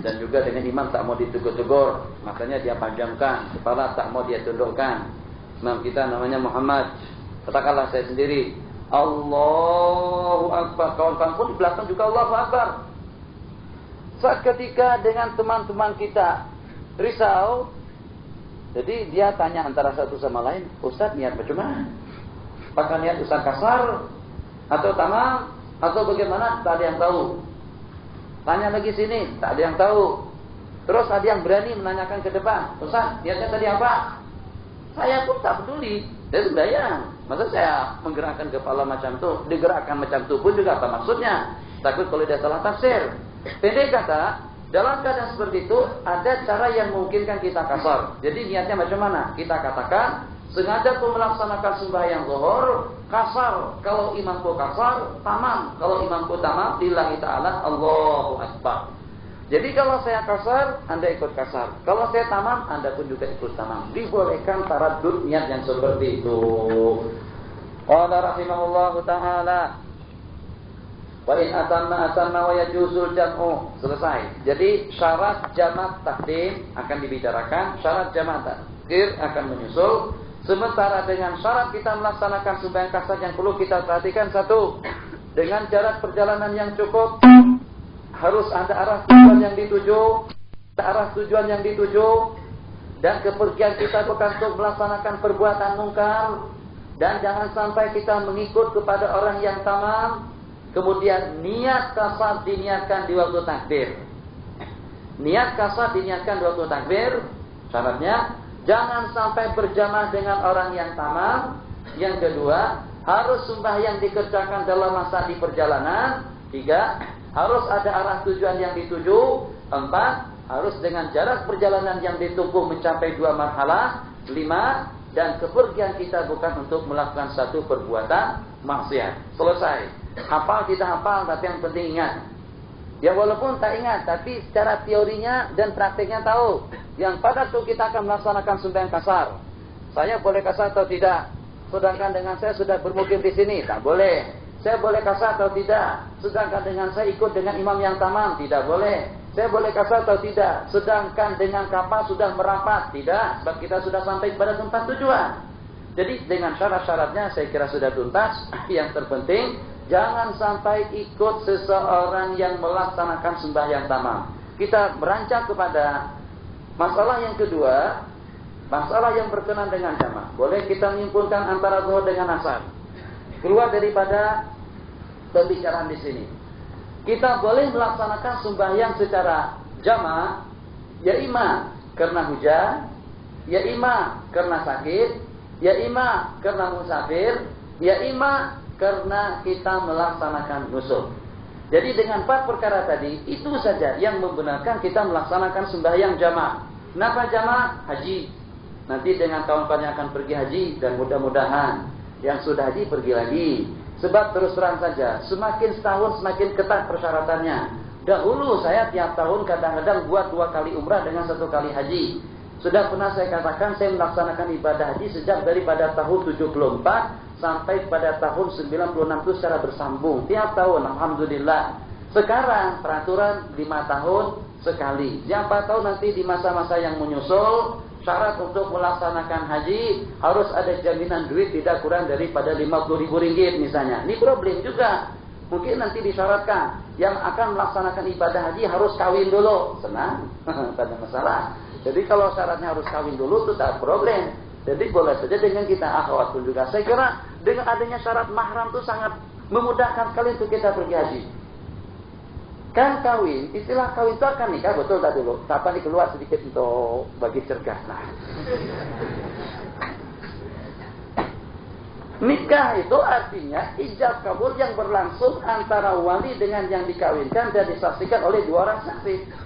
Dan juga dengan imam tak mau ditegur-tegur, makanya dia panjangkan kepala, tak mau dia tundukkan. Imam kita namanya Muhammad, katakanlah saya sendiri Allahu Akbar, kawan-kawan pun di belakang juga Allahu Akbar. Saat ketika dengan teman-teman kita risau, jadi dia tanya antara satu sama lain, Ustaz niat bagaimana? Apakah niat Ustaz kasar atau tamam atau bagaimana? Tak ada yang tahu. Tanya lagi sini, tak ada yang tahu. Terus ada yang berani menanyakan ke depan, Ustaz niatnya tadi apa? Saya pun tak peduli, saya sembahyang. Masa saya menggerakkan kepala macam itu, digerakkan macam itu pun juga apa maksudnya? Takut kalau dia salah tafsir. Pendek kata, dalam keadaan seperti itu ada cara yang memungkinkan kita kasar. Jadi niatnya macam mana? Kita katakan sengaja pun melaksanakan sembahyang zuhur kasar. Kalau imamku kasar, tamam. Kalau imamku tamam, lillahi ta'ala Allahu Akbar. Jadi kalau saya kasar, Anda ikut kasar. Kalau saya tamam, Anda pun juga ikut tamam. Dibolehkan taraddud niat yang seperti itu. Qala rahimahullahu ta'ala, wa in atamma wa yajuzul jam'u. Selesai. Jadi syarat jamak takdim akan dibicarakan, syarat jamak takhir akan menyusul. Sementara dengan syarat kita melaksanakan sembahyang kasar yang perlu kita perhatikan, satu, dengan jarak perjalanan yang cukup, harus ada arah tujuan yang dituju. arah tujuan yang dituju, dan kepergian kita bukan untuk melaksanakan perbuatan mungkar, dan jangan sampai kita mengikut kepada orang yang tamam. Kemudian niat kasar diniatkan di waktu takbir. Niat kasar diniatkan di waktu takbir. Syaratnya jangan sampai berjamaah dengan orang yang tamam. Yang kedua, harus sembahyang dikerjakan dalam masa di perjalanan. 3, harus ada arah tujuan yang dituju. 4, harus dengan jarak perjalanan yang ditempuh mencapai 2 marhalah. 5, dan kepergian kita bukan untuk melakukan satu perbuatan maksiat. Selesai. Hafal tidak hafal, tapi yang penting ingat. Ya walaupun tak ingat, tapi secara teorinya dan prakteknya tahu. Yang pada waktu kita akan melaksanakan sembahyang kasar, saya boleh kasar atau tidak? Sedangkan dengan saya sudah bermukim di sini, tak boleh. Saya boleh kasar atau tidak? Sedangkan dengan saya ikut dengan imam yang tamam, tidak boleh. Saya boleh kasar atau tidak? Sedangkan dengan kapal sudah merapat, tidak. Sebab kita sudah sampai pada tempat tujuan. Jadi dengan syarat-syaratnya saya kira sudah tuntas. Yang terpenting, jangan sampai ikut seseorang yang melaksanakan sembahyang tamam. Kita beranjak kepada masalah yang kedua, masalah yang berkenaan dengan jamaah. Boleh kita menyimpulkan antara zuhur dengan asar. Keluar daripada pembicaraan di sini. Kita boleh melaksanakan sembahyang secara jamaah, ya ima karena hujan, ya ima karena sakit, ya ima karena musafir, ya ima karena kita melaksanakan nusuk. Jadi dengan 4 perkara tadi, itu saja yang membenarkan kita melaksanakan sembahyang jamaah. Kenapa jamaah? Haji. Nanti dengan kawan-kawan yang akan pergi haji, dan mudah-mudahan yang sudah haji pergi lagi. Sebab terus terang saja, semakin setahun semakin ketat persyaratannya. Dahulu saya tiap tahun kadang-kadang buat 2 kali umrah dengan 1 kali haji. Sudah pernah saya katakan saya melaksanakan ibadah haji sejak daripada tahun 74 sampai pada tahun 96 itu secara bersambung. Tiap tahun, alhamdulillah. Sekarang peraturan 5 tahun sekali. Yang 4 tahun nanti di masa-masa yang menyusul, syarat untuk melaksanakan haji harus ada jaminan duit tidak kurang daripada 50.000 ringgit misalnya. Ini problem juga. Mungkin nanti disyaratkan yang akan melaksanakan ibadah haji harus kawin dulu. Senang, tak ada masalah. Jadi kalau syaratnya harus kawin dulu itu tak problem. Jadi boleh saja dengan kita akhwat pun juga. Saya kira dengan adanya syarat mahram itu sangat memudahkan sekali untuk kita pergi haji. Kan kawin, istilah kawin itu akan nikah, betul tak dulu? Tapi keluar sedikit untuk bagi cergas. Nah. Nikah itu artinya ijab kabul yang berlangsung antara wali dengan yang dikawinkan dan disaksikan oleh 2 orang saksi.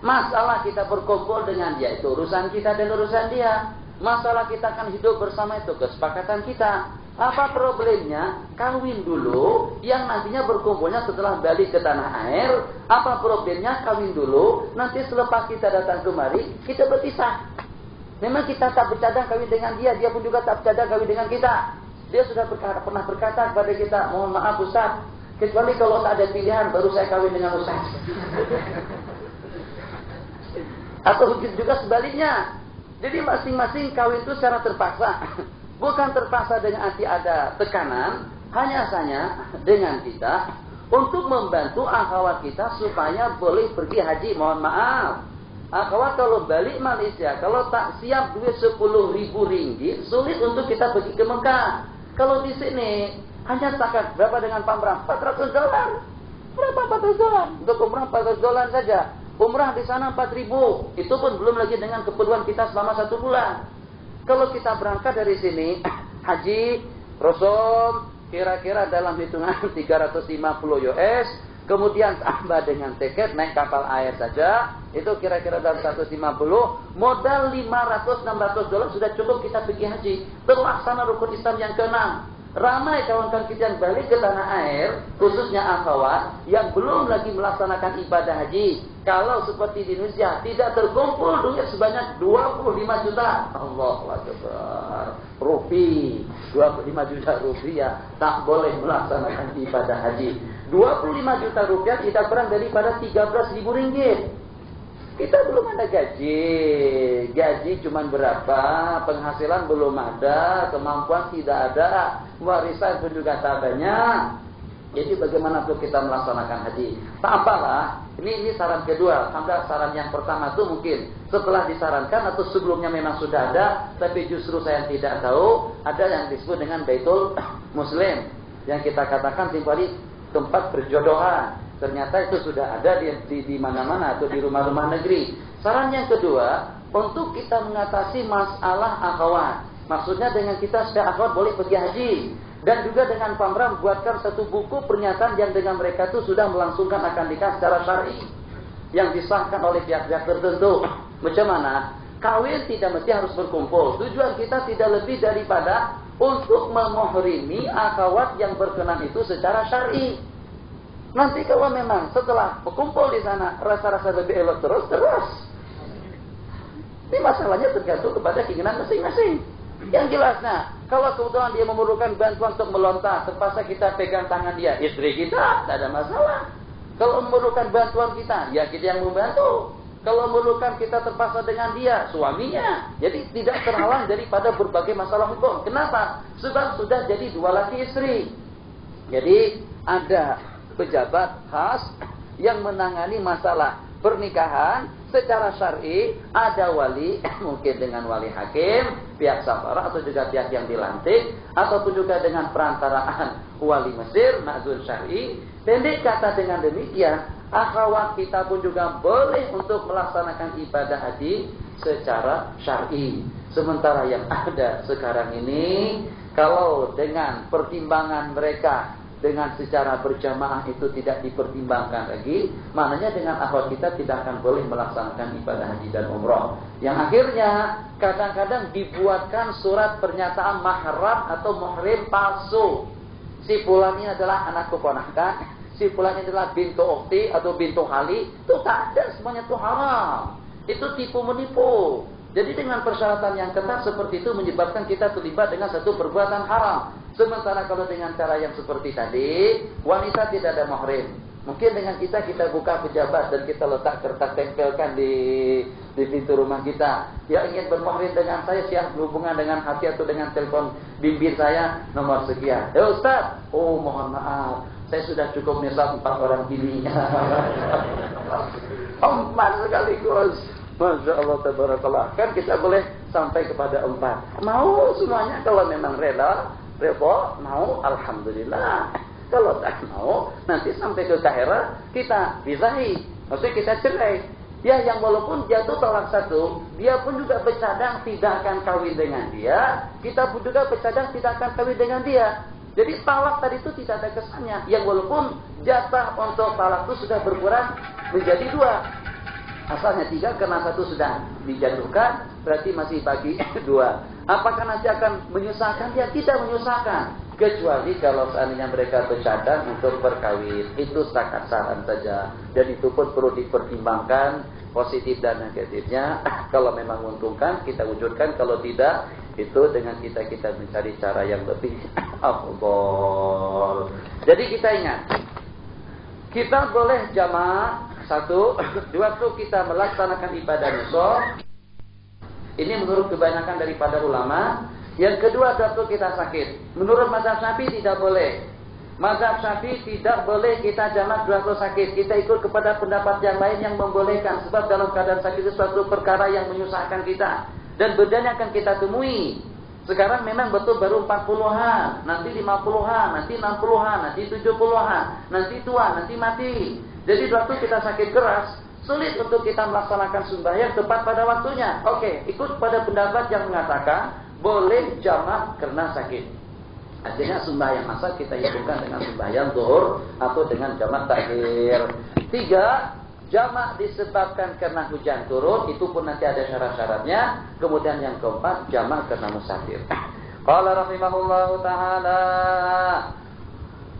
Masalah kita berkumpul dengan dia itu urusan kita dan urusan dia. Masalah kita akan hidup bersama itu kesepakatan kita. Apa problemnya? Kawin dulu, yang nantinya berkumpulnya setelah balik ke tanah air. Apa problemnya? Kawin dulu, nanti selepas kita datang kemari, kita berpisah. Memang kita tak bercadang kawin dengan dia, dia pun juga tak bercadang kawin dengan kita. Dia sudah pernah berkata kepada kita, mohon maaf Ustaz, kecuali kalau tak ada pilihan, baru saya kawin dengan Ustaz. Atau begitu juga sebaliknya. Jadi masing-masing kawin itu secara terpaksa. Bukan terpaksa dengan arti ada tekanan, hanya saja dengan kita untuk membantu akhwat kita supaya boleh pergi haji. Mohon maaf, akhwat kalau balik Malaysia, kalau tak siap duit 10.000 ringgit, sulit untuk kita pergi ke Mekah. Kalau di sini hanya setakat berapa dengan pamrah? $400. Berapa $400? Untuk umrah $400 saja. Umrah di sana 4.000. Itu pun belum lagi dengan keperluan kita selama 1 bulan. Kalau kita berangkat dari sini, haji, Rasul, kira-kira dalam hitungan 350 US, kemudian tambah dengan tiket, naik kapal air saja, itu kira-kira dalam 150, modal $500-600 sudah cukup kita pergi haji. Terlaksana rukun Islam yang ke-6. Ramai kawan-kawan kita yang balik ke tanah air, khususnya akhwat, yang belum lagi melaksanakan ibadah haji. Kalau seperti di Indonesia, tidak terkumpul duit sebanyak 25 juta. Allahu Akbar. Rupiah, 25 juta rupiah, tak boleh melaksanakan ibadah haji. 25 juta rupiah tidak kurang daripada 13.000 ringgit. Kita belum ada gaji. Gaji cuma berapa, penghasilan belum ada, kemampuan tidak ada, warisan pun juga tak banyak. Jadi bagaimana tuh kita melaksanakan haji? Tak apalah. Ini saran kedua. Sampai saran yang pertama tuh mungkin setelah disarankan atau sebelumnya memang sudah ada, tapi justru saya tidak tahu. Ada yang disebut dengan Baitul Muslim, yang kita katakan timbali tempat berjodohan. Ternyata itu sudah ada di mana-mana atau di rumah-rumah negeri. Saran yang kedua, untuk kita mengatasi masalah akhwat. Maksudnya dengan kita supaya akhwat boleh pergi haji. Dan juga dengan Pamram buatkan satu buku pernyataan yang dengan mereka itu sudah melangsungkan akad nikah secara syar'i yang disahkan oleh pihak-pihak tertentu. Macam mana? Kawin tidak mesti harus berkumpul. Tujuan kita tidak lebih daripada untuk memohrimi akhwat yang berkenan itu secara syar'i. Nanti kalau memang setelah berkumpul di sana rasa-rasa lebih elok terus. Ini masalahnya tergantung kepada keinginan masing-masing. Yang jelasnya, kalau kebetulan dia memerlukan bantuan untuk melontar, terpaksa kita pegang tangan dia, istri kita, tidak ada masalah. Kalau memerlukan bantuan kita, ya kita yang membantu. Kalau memerlukan kita terpaksa dengan dia, suaminya. Jadi tidak terhalang daripada berbagai masalah hukum. Kenapa? Sebab sudah jadi dua laki istri. Jadi ada pejabat khas yang menangani masalah pernikahan secara syar'i, ada wali, mungkin dengan wali hakim, pihak safarah atau juga pihak yang dilantik, ataupun juga dengan perantaraan wali Mesir, ma'zul syar'i. Pendek kata dengan demikian, akhwat kita pun juga boleh untuk melaksanakan ibadah haji secara syar'i. Sementara yang ada sekarang ini, kalau dengan pertimbangan mereka dengan secara berjamaah itu tidak dipertimbangkan lagi, maknanya dengan akhwat kita tidak akan boleh melaksanakan ibadah haji dan umrah. Yang akhirnya kadang-kadang dibuatkan surat pernyataan mahram atau muhrim palsu. Si fulan ini adalah anak keponakan, si fulan ini adalah bintu ukhti atau bintu khali. Itu tak ada, semuanya itu haram. Itu tipu menipu. Jadi dengan persyaratan yang ketat seperti itu menyebabkan kita terlibat dengan satu perbuatan haram. Sementara kalau dengan cara yang seperti tadi, wanita tidak ada mahrim. Mungkin dengan kita buka pejabat dan kita letak kertas tempelkan di pintu rumah kita. Yang ingin bermahrim dengan saya, siap berhubungan dengan hati atau dengan telepon bimbit saya, nomor sekian. Ustaz, oh mohon maaf, saya sudah cukup nisab 4 orang bini. 4 sekaligus. Masya Allah, tabarakallah. Kan kita boleh sampai kepada 4. Mau semuanya kalau memang rela, mau, alhamdulillah. Kalau tak mau, nanti sampai ke Kaira kita bisahi. Maksudnya kita cerai. Ya, yang walaupun jatuh talak 1, dia pun juga bercadang tidak akan kawin dengan dia. Kita pun juga bercadang tidak akan kawin dengan dia. Jadi talak tadi itu tidak ada kesannya. Yang walaupun jatah untuk talak itu sudah berkurang menjadi 2. Asalnya 3 karena 1 sudah dijatuhkan, berarti masih bagi 2. Apakah nanti akan menyusahkan? Ya tidak menyusahkan. Kecuali kalau seandainya mereka bercadang untuk berkawin. Itu setakat saran saja. Dan itu pun perlu dipertimbangkan positif dan negatifnya. Kalau memang menguntungkan, kita wujudkan. Kalau tidak, itu dengan kita mencari cara yang lebih afdol. Jadi kita ingat, kita boleh jamaah. 1, di waktu kita melaksanakan ibadah nusuk. Ini menurut kebanyakan daripada ulama. Yang kedua, waktu kita sakit. Menurut mazhab Syafi'i tidak boleh. Mazhab Syafi'i tidak boleh kita jamak waktu sakit. Kita ikut kepada pendapat yang lain yang membolehkan. Sebab dalam keadaan sakit itu suatu perkara yang menyusahkan kita. Dan bedanya akan kita temui. Sekarang memang betul baru 40-an, nanti 50-an, nanti 60-an, nanti 70-an, nanti tua, nanti mati. Jadi waktu kita sakit keras, sulit untuk kita melaksanakan sembahyang tepat pada waktunya. Oke, ikut pada pendapat yang mengatakan boleh jamak karena sakit. Artinya sembahyang asar kita hitungkan dengan sembahyang zuhur atau dengan jamak takhir. 3, jamak disebabkan karena hujan turun, itu pun nanti ada syarat-syaratnya. Kemudian yang keempat, jamak karena musafir. Qala rahimahullahu ta'ala,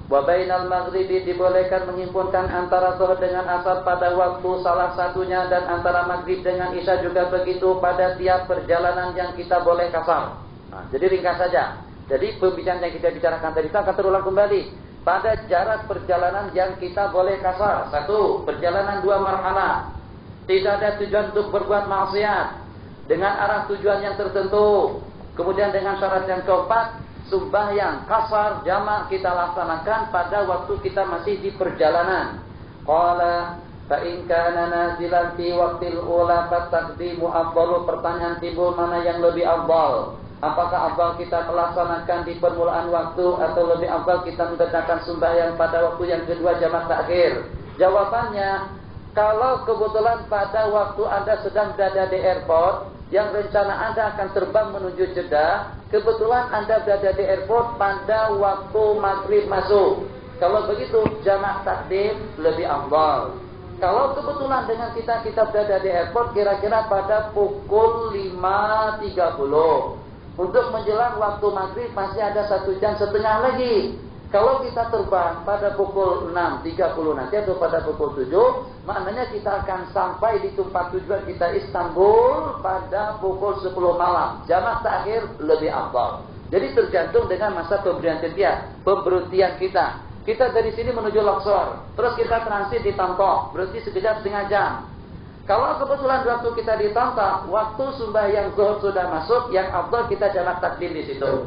wa bainal maghribi, dibolehkan menghimpunkan antara zuhur dengan asar pada waktu salah satunya, dan antara maghrib dengan isya juga begitu pada tiap perjalanan yang kita boleh kasar. Nah, jadi ringkas saja. Jadi pembicaraan yang kita bicarakan tadi kita akan terulang kembali. Pada jarak perjalanan yang kita boleh kasar. 1, perjalanan 2 marhalah. Tidak ada tujuan untuk berbuat maksiat dengan arah tujuan yang tertentu. Kemudian dengan syarat yang keempat, sembahyang kasar jamak kita laksanakan pada waktu kita masih di perjalanan. Qala fa in kana nazilan fi waqtil ula fataqdimu afdalu. Pertanyaan timbul, mana yang lebih afdal? Apakah afdal kita melaksanakan di permulaan waktu atau lebih afdal kita mengerjakan sembahyang pada waktu yang kedua jamak takhir? Jawabannya, kalau kebetulan pada waktu Anda sedang berada di airport, yang rencana Anda akan terbang menuju Jeddah, kebetulan Anda berada di airport pada waktu maghrib masuk. Kalau begitu, jamak takdim lebih afdal. Kalau kebetulan dengan kita berada di airport kira-kira pada pukul 5.30. Untuk menjelang waktu maghrib masih ada 1 jam setengah lagi. Kalau kita terbang pada pukul 6.30 nanti atau pada pukul 7, maknanya kita akan sampai di tempat tujuan kita Istanbul pada pukul 10 malam. Jamak takhir lebih afdal. Jadi tergantung dengan masa pemberhentian kita. Kita dari sini menuju Luxor, terus kita transit di Tamtok, berarti sekitar setengah jam. Kalau kebetulan waktu kita di Tamtok, waktu sembahyang zuhur sudah masuk, yang afdal kita jamak takdim di situ.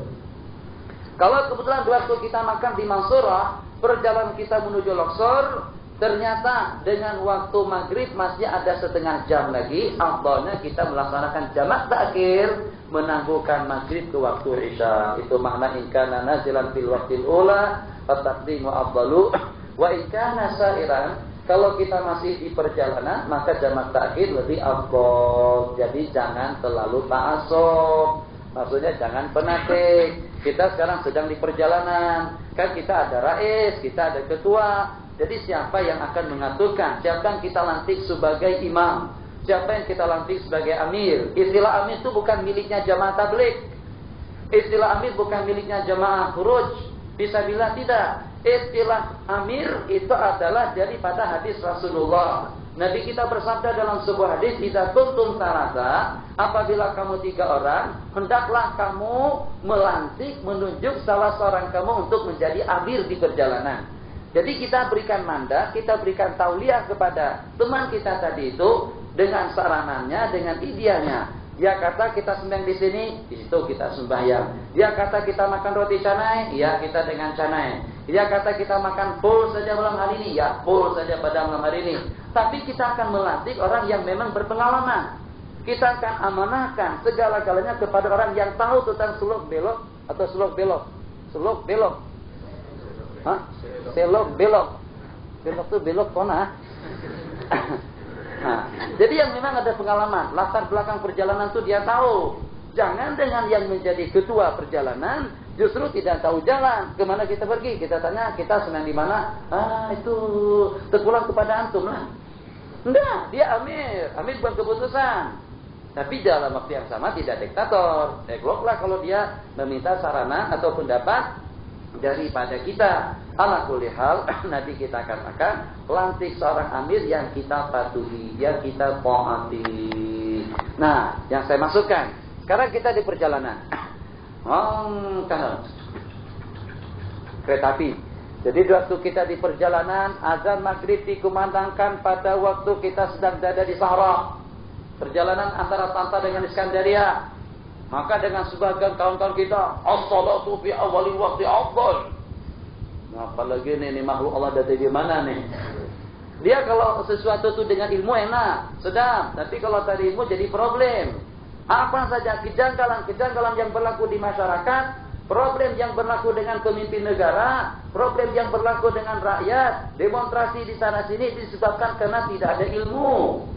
Kalau kebetulan waktu kita makan di Mansurah, perjalanan kita menuju Luxor, ternyata dengan waktu maghrib masih ada setengah jam lagi, afdalnya kita melaksanakan jamak takhir, menangguhkan maghrib ke waktu isya. Itu makna in kana nazilan fil waqtil ula fataqdimu afdalu wa in kana sa'iran. Kalau kita masih di perjalanan, maka jamak takhir lebih afdal. Jadi jangan terlalu ta'assub. Maksudnya jangan fanatik. Kita sekarang sedang di perjalanan. Kan kita ada rais, kita ada ketua. Jadi siapa yang akan mengaturkan? Siapa yang kita lantik sebagai imam? Siapa yang kita lantik sebagai amir? Istilah amir itu bukan miliknya jamaah tabligh. Istilah amir bukan miliknya jamaah khuruj. Bisa bilang tidak. Istilah amir itu adalah daripada hadis Rasulullah. Nabi kita bersabda dalam sebuah hadis, "Idza kuntum salasa," apabila kamu 3 orang, hendaklah kamu melantik, menunjuk salah seorang kamu untuk menjadi amir di perjalanan. Jadi kita berikan mandat, kita berikan tauliah kepada teman kita tadi itu dengan saranannya, dengan ideanya. Dia kata kita sembahyang di sini, di situ kita sembahyang. Dia kata kita makan roti canai, ya kita dengan canai. Dia kata kita makan full saja malam hari ini, ya full saja pada malam hari ini. Tapi kita akan melantik orang yang memang berpengalaman. Kita akan amanahkan segala-galanya kepada orang yang tahu tentang selok belok atau selok belok. Selok belok. Hah? Selok belok. Belok itu belok kona. Nah, jadi yang memang ada pengalaman, latar belakang perjalanan itu dia tahu. Jangan dengan yang menjadi ketua perjalanan justru tidak tahu jalan. Kemana kita pergi? Kita tanya, kita senang di mana? Itu terpulang kepada antum lah. Enggak, dia amir. Amir buat keputusan. Tapi dalam waktu yang sama tidak diktator. Degloklah kalau dia meminta sarana atau pendapat daripada kita. Ala kulli hal, nanti kita katakan lantik seorang amir yang kita patuhi, yang kita taati. Nah, yang saya masukkan, sekarang kita di perjalanan. Kereta api. Jadi waktu kita di perjalanan, azan maghrib dikumandangkan pada waktu kita sedang berada di Sahara. Perjalanan antara Tanta dengan Iskandaria. Maka dengan sebagian kawan-kawan kita, as-salatu fi awwali waqti afdal. Nah, apalagi ini makhluk Allah dari mana nih? Dia kalau sesuatu itu dengan ilmu enak, sedap. Tapi kalau tadi ilmu jadi problem. Apa saja kejanggalan-kejanggalan yang berlaku di masyarakat, problem yang berlaku dengan pemimpin negara, problem yang berlaku dengan rakyat, demonstrasi di sana sini disebabkan karena tidak ada ilmu.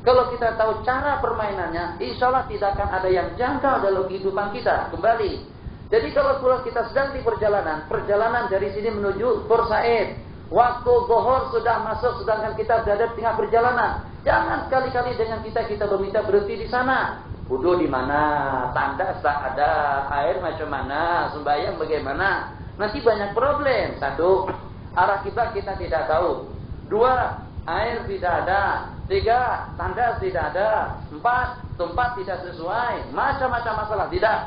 Kalau kita tahu cara permainannya, insya Allah tidak akan ada yang janggal dalam kehidupan kita. Kembali. Jadi kalau kita sedang di perjalanan dari sini menuju Port Said, waktu zuhur sudah masuk, sedangkan kita berada di tengah perjalanan. Jangan sekali-kali dengan kita meminta berhenti di sana. Wudu di mana? Tandas tak ada. Air macam mana? Sembahyang bagaimana? Nanti banyak problem. 1, arah kiblat kita tidak tahu. 2, air tidak ada. 3, tandas tidak ada. 4, tempat tidak sesuai. Macam-macam masalah. Tidak.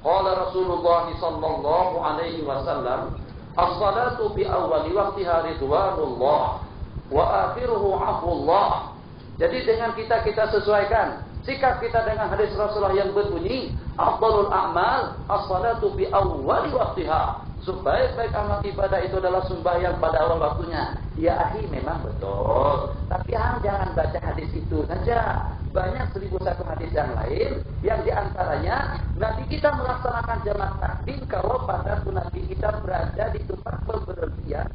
Qala Rasulullah sallallahu alaihi wasallam, as-salatu bi awwali waqtiha ridwanullah wa akhiruhu afwullah. Jadi dengan kita sesuaikan Sikap kita dengan hadis Rasulullah yang berbunyi, afdhalul a'mal as-salatu fi awwali waqtiha. Sebaik-baik amal ibadah itu adalah sembahyang pada awal waktunya. Ya akhi, memang betul. Tapi jangan baca hadis itu saja. Banyak 1001 hadis yang lain yang diantaranya Nabi kita melaksanakan jamaah takdim kalau pada Nabi kita berada di tempat pemberhentian.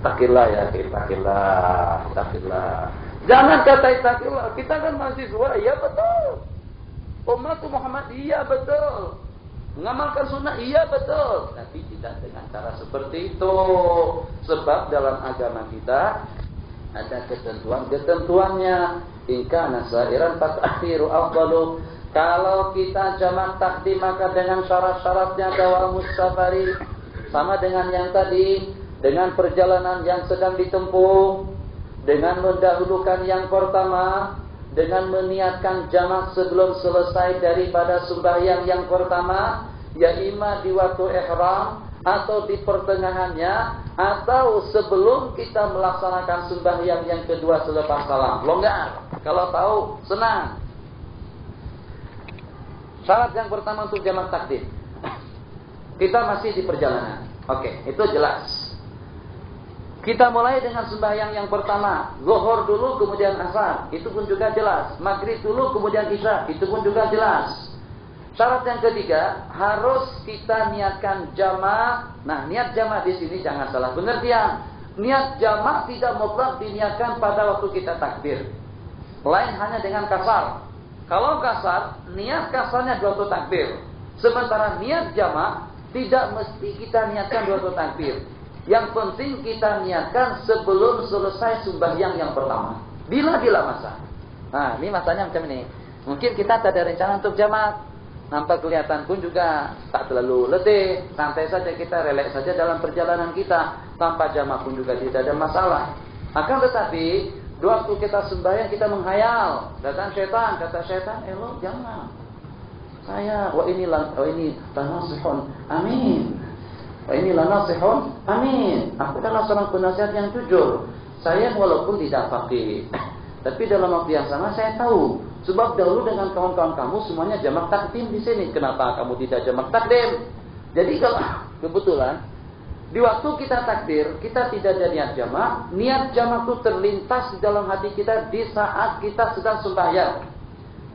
Takillah ya, takillah. Jangan kata takillah. Kita kan mahasiswa, iya betul. Umat Muhammad, iya betul. Mengamalkan sunnah, iya betul. Tapi tidak dengan cara seperti itu. Sebab dalam agama kita ada ketentuan-ketentuannya. Ingka nasairan fatakhiru afdalu. Kalau kita jamak takdim maka dengan syarat-syaratnya dawal mustafari. Sama dengan yang tadi. Dengan perjalanan yang sedang ditempuh. Dengan mendahulukan yang pertama. Dengan meniatkan jamak sebelum selesai daripada sembahyang yang pertama, ya imma di waktu ihram atau di pertengahannya atau sebelum kita melaksanakan sembahyang yang kedua selepas salam. Longgar. Kalau tahu, senang. Syarat yang pertama untuk jamak takdim. Kita masih di perjalanan. Oke, itu jelas. Kita mulai dengan sembahyang yang pertama. Zuhur dulu kemudian asar. Itu pun juga jelas. Maghrib dulu kemudian isya. Itu pun juga jelas. Syarat yang ketiga, harus kita niatkan jamak. Nah, niat jamak di sini jangan salah pengertian. Niat jamak tidak mutlak diniatkan pada waktu kita takbir. Lain hanya dengan kasar. Kalau kasar, niat kasarnya di waktu takbir. Sementara niat jamak tidak mesti kita niatkan di waktu takbir. Yang penting kita niatkan sebelum selesai sembahyang yang pertama. Bila masa. Nah, ini masanya macam ini. Mungkin kita tak ada rencana untuk jamak. Nampak kelihatan pun juga tak terlalu letih. Santai saja kita, relax saja dalam perjalanan kita. Tanpa jamak pun juga tidak ada masalah. Akan tetapi, waktu kita sembahyang kita menghayal. Datang syaitan, kata syaitan, lo jangan. Saya, ini lanasihun. Amin. Inilah nasihun, amin. Aku adalah seorang penasihat yang jujur. Saya walaupun tidak faqih, tapi dalam waktu yang sama saya tahu. Sebab dahulu dengan kawan-kawan kamu semuanya jamak takdim di sini. Kenapa kamu tidak jamak takdim? Jadi kalau kebetulan di waktu kita takbir, kita tidak ada niat jamak. Niat jamak itu terlintas di dalam hati kita di saat kita sedang sembahyang.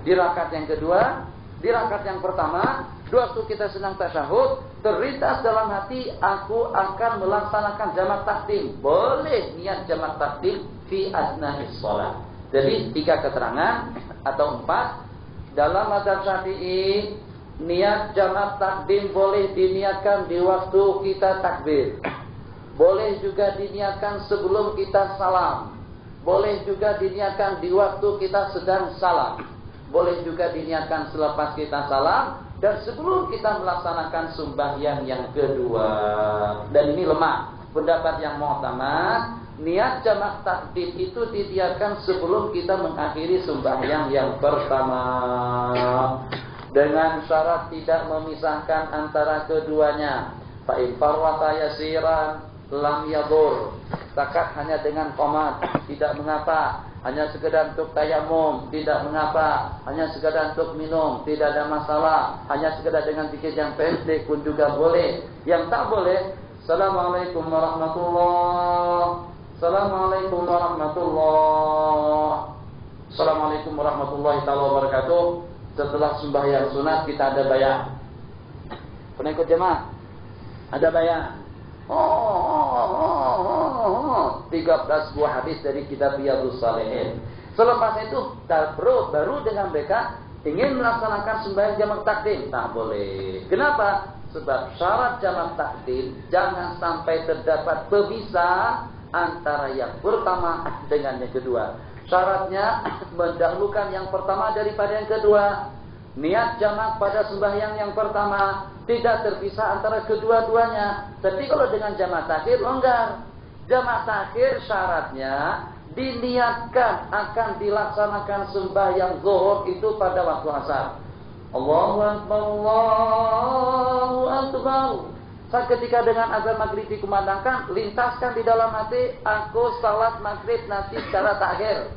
Di rakaat yang kedua, di rakaat yang pertama, di waktu kita sedang tasyahud, terlintas dalam hati, aku akan melaksanakan jamak takdim. Boleh niat jamak takdim fi asna'is shalah. Jadi 3 keterangan atau 4 dalam mazhab Syafi'i, niat jamak takdim boleh diniatkan di waktu kita takbir. Boleh juga diniatkan sebelum kita salam. Boleh juga diniatkan di waktu kita sedang salam. Boleh juga diniatkan selepas kita salam. Dan sebelum kita melaksanakan sembahyang yang kedua. Dan ini lemah. Pendapat yang mu'tamad, niat jamak takdim itu diniatkan sebelum kita mengakhiri sembahyang yang pertama. Dengan syarat tidak memisahkan antara keduanya. Fa'in farwata yasiran lam yadur. Takat hanya dengan qomat, tidak mengapa. Hanya sekedar untuk tayamum, tidak mengapa. Hanya sekedar untuk minum, tidak ada masalah. Hanya sekedar dengan zikir yang pendek pun juga boleh. Yang tak boleh, Assalamualaikum warahmatullahi. Assalamualaikum warahmatullahi. Assalamualaikum warahmatullahi wabarakatuh. Setelah sembahyang sunat kita ada bayat. Pernah ikut jemaah? Ada bayat. 13 buah hadis dari kitab Riyadhus Shalihin. Selepas itu baru dengan mereka ingin melaksanakan sembahyang jamak takdim, tak boleh. Kenapa? Sebab syarat jamak takdim jangan sampai terdapat pemisah antara yang pertama dengan yang kedua. Syaratnya mendahulukan yang pertama daripada yang kedua. Niat jamak pada sembahyang yang pertama tidak terpisah antara kedua-duanya. Tapi kalau dengan jamak takhir longgar. Jamak takhir syaratnya diniatkan akan dilaksanakan sembahyang zuhur itu pada waktu asar. Allahu Akbar, Allahu Akbar. Saat ketika dengan azan maghrib dikumandangkan, lintaskan di dalam hati, aku salat maghrib nanti secara takhir.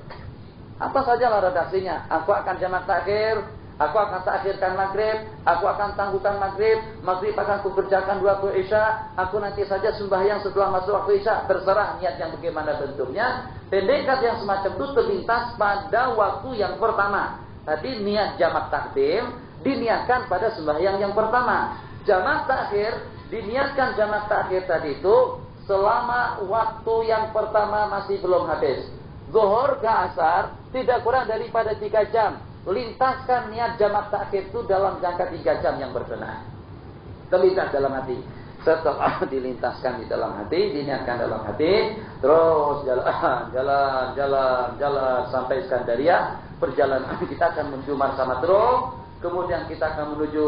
Apa sajalah redaksinya. Aku akan jamak takhir, aku akan takhirkan maghrib, aku akan tangguhkan maghrib akan aku kerjakan 2 waktu isya, aku nanti saja sembahyang setelah masuk waktu isya. Terserah niat yang bagaimana bentuknya. Pendekat yang semacam itu terlintas pada waktu yang pertama. Tadi niat jamak takdim diniatkan pada sembahyang yang pertama. Jamak takhir diniatkan jamak takhir tadi itu selama waktu yang pertama masih belum habis. Zuhur ke asar tidak kurang daripada 3 jam. Lintaskan niat jamak takhir itu dalam jangka 3 jam yang berkenaan. Terlintas dalam hati. Setelah dilintaskan di dalam hati, diniatkan dalam hati, terus jalan sampai Iskandaria. Perjalanan kita akan menuju Marsa Matruh, kemudian kita akan menuju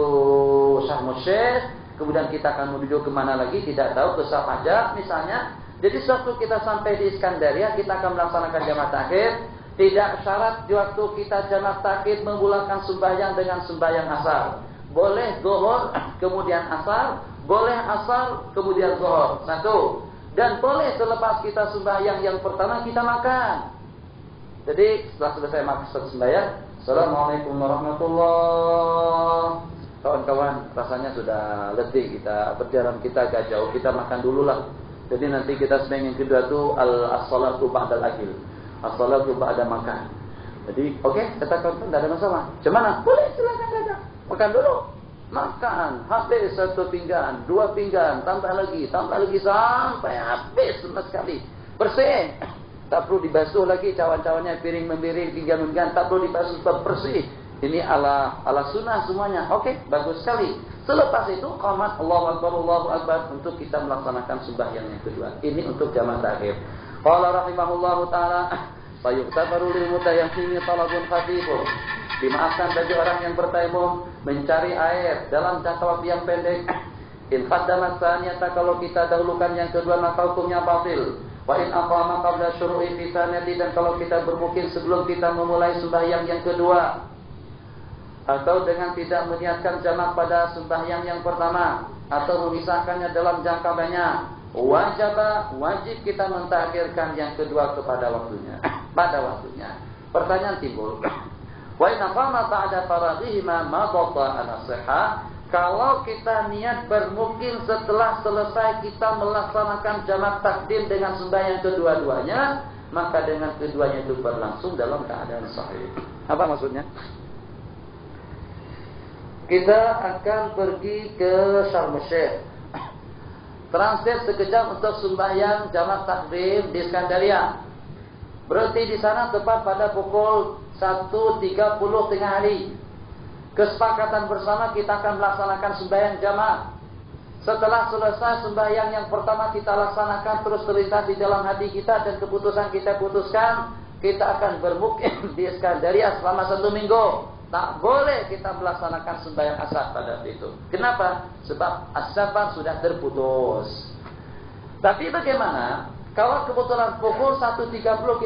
Sharm el-Sheikh, kemudian kita akan menuju kemana lagi tidak tahu, ke Safaja misalnya. Jadi suatu kita sampai di Iskandaria, kita akan melaksanakan jamak takhir. Tidak syarat di waktu kita jamak takhir memulakan sembahyang dengan sembahyang asar. Boleh zuhur kemudian asar, boleh asar kemudian zuhur. Satu. Dan boleh selepas kita sembahyang yang pertama kita makan. Jadi setelah selesai makan sembahyang, Assalamualaikum warahmatullahi. Kawan-kawan, rasanya sudah letih kita, perjalanan kita agak jauh, kita makan dulu lah. Jadi nanti kita sembahyang yang kedua itu as-salatu ba'dal akil. As-salatu ba'da makan. Jadi oke, kata kawan-kawan tidak ada masalah. Cemana? Boleh, silakan saja. Makan dulu. Makan, habis 1 pinggan, 2 pinggan, tambah lagi sampai habis sama sekali. Bersih. Tak perlu dibasuh lagi cawan-cawannya, piring mempiring, pinggan, tak perlu dibasuh, tetap bersih. Ini ala sunnah semuanya. Oke, bagus sekali. Selepas itu qamat Allahu Akbar untuk kita melaksanakan sembahyang yang kedua. Ini untuk jamak takhir. Qala rahimahullahu taala, fayuqtabaru lil mutayammimi talabun khafifun. Dimaafkan bagi orang yang bertayamum mencari air dalam jangka waktu yang pendek. In qaddamat tsaniyata, kalau kita dahulukan yang kedua maka hukumnya batil. Wa in aqama qabla syuru'i fi tsaniyati, dan kalau kita bermukim sebelum kita memulai sembahyang yang kedua, atau dengan tidak meniatkan jamak pada sembahyang yang pertama, atau memisahkannya dalam jangka banyak, wajib kita mentakhirkan yang kedua kepada waktunya. Pada waktunya. Pertanyaan timbul. Wa in aqama ba'da faraghihima ma dhata an-nasiha. Kalau kita niat bermukim setelah selesai kita melaksanakan jamak takdim dengan sembahyang kedua-duanya, maka dengan keduanya itu berlangsung dalam keadaan sahih. Apa maksudnya? Kita akan pergi ke Sharm el-Sheikh. Transit sekejap untuk sembahyang jamak takdim di Iskandaria. Berarti di sana tepat pada pukul 1.30 tengah hari. Kesepakatan bersama kita akan melaksanakan sembahyang jamak. Setelah selesai sembahyang yang pertama kita laksanakan, terus terlintas di dalam hati kita dan keputusan kita putuskan, kita akan bermukim di Iskandaria selama 1 minggu. Tak boleh kita melaksanakan sembahyang asar pada waktu itu. Kenapa? Sebab as-safar sudah terputus. Tapi bagaimana kalau kebetulan pukul 1.30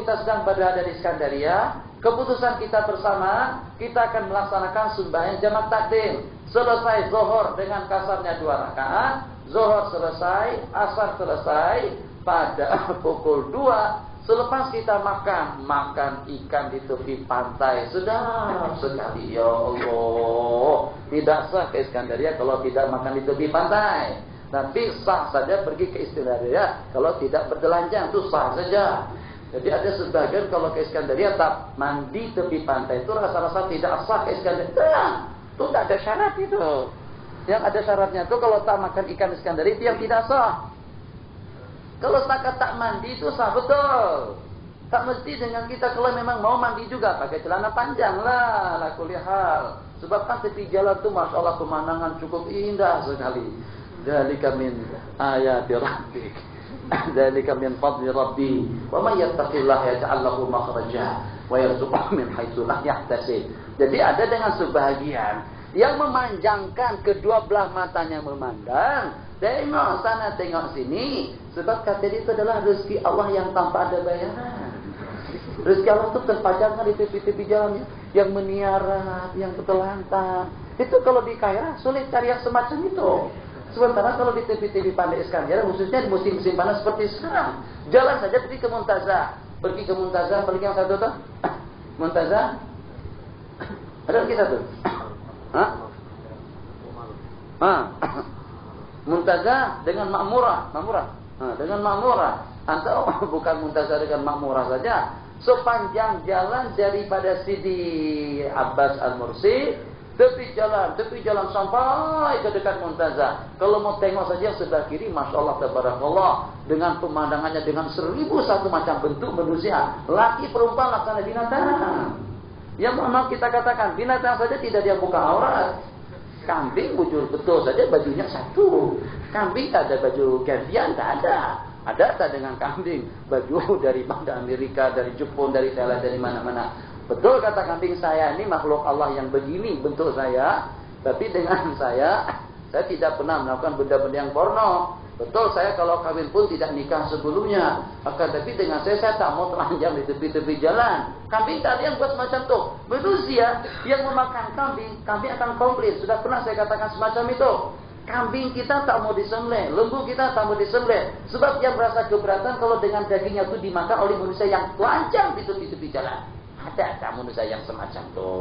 kita sedang berada di Iskandaria? Keputusan kita bersama, kita akan melaksanakan sembahyang jamak takdim. Selesai zuhur dengan kasarnya 2 rakaat, zuhur selesai, asar selesai pada pukul 2. Selepas kita makan ikan di tepi pantai, sedap sekali. Ya Allah, tidak sah ke Iskandaria kalau tidak makan di tepi pantai. Tapi sah saja pergi ke Iskandaria kalau tidak bertelanjang, itu sah saja. Jadi ada sebagian kalau ke Iskandaria tak mandi tepi pantai itu rasa-rasa tidak sah ke Iskandaria. Itu tidak ada syarat itu. Yang ada syaratnya itu kalau tak makan ikan Iskandaria itu yang tidak sah. Kalau setakat tak mandi itu sah betul. Tak mesti dengan kita kalau memang mau mandi juga pakai celana panjang lah, la kulli hal. Sebab kan tepi jalan itu masya Allah pemandangan cukup indah sekali. Dzalika min ayati rabbik. Dzalika min fadli rabbi. Wa may yattaqillaha yaj'al lahu makhraja wa yarzuqhu min haitsu la yahtasib. Jadi ada dengan sebahagian yang memanjangkan kedua belah matanya memandang, tengok sana tengok sini, sebab kata dia itu adalah rezeki Allah yang tanpa ada bayaran. Rezeki Allah itu terpajangkan di tepi-tepi jalan yang meniara, yang bertelantar. Itu kalau di Kaira sulit cari yang semacam itu. Sementara kalau di tepi-tepi pantai Iskandaria, khususnya di musim-musim panas seperti sekarang, jalan saja pergi ke Muntazah. Pergi ke Muntazah, pergi yang satu tuh. Muntazah? Ada kita tuh? Hah? Muntazah dengan makmurah. Dengan makmurah. Atau bukan muntazah dengan makmurah saja. Sepanjang jalan daripada Sidi Abbas Al-Mursi, tepi jalan sampai ke dekat Muntazah. Kalau mau tengok saja sebelah kiri, Masya Allah, tabarakallah, dengan pemandangannya, dengan 1001 macam bentuk manusia, laki perempuan laksana binatang. Yang mau kita katakan, binatang saja tidak dia buka aurat. Kambing bujur betul saja bajunya satu. Kambing tak ada baju gantian, tak ada. Ada tak dengan kambing baju dari Amerika, dari Jepun, dari Thailand, dari mana-mana. Betul kata kambing, saya ini makhluk Allah yang begini bentuk saya, tapi dengan saya tidak pernah melakukan benda-benda yang porno. Betul, saya kalau kawin pun tidak nikah sebelumnya. Akan tapi dengan saya tak mau telanjang di tepi-tepi jalan. Kambing tadi yang buat semacam itu. Manusia yang memakan kambing akan komplain. Sudah pernah saya katakan semacam itu. Kambing kita tak mau disembelih, lembu kita tak mau disembelih. Sebab dia merasa keberatan kalau dengan dagingnya itu dimakan oleh manusia yang telanjang di tepi-tepi jalan. Ada tak manusia yang semacam itu?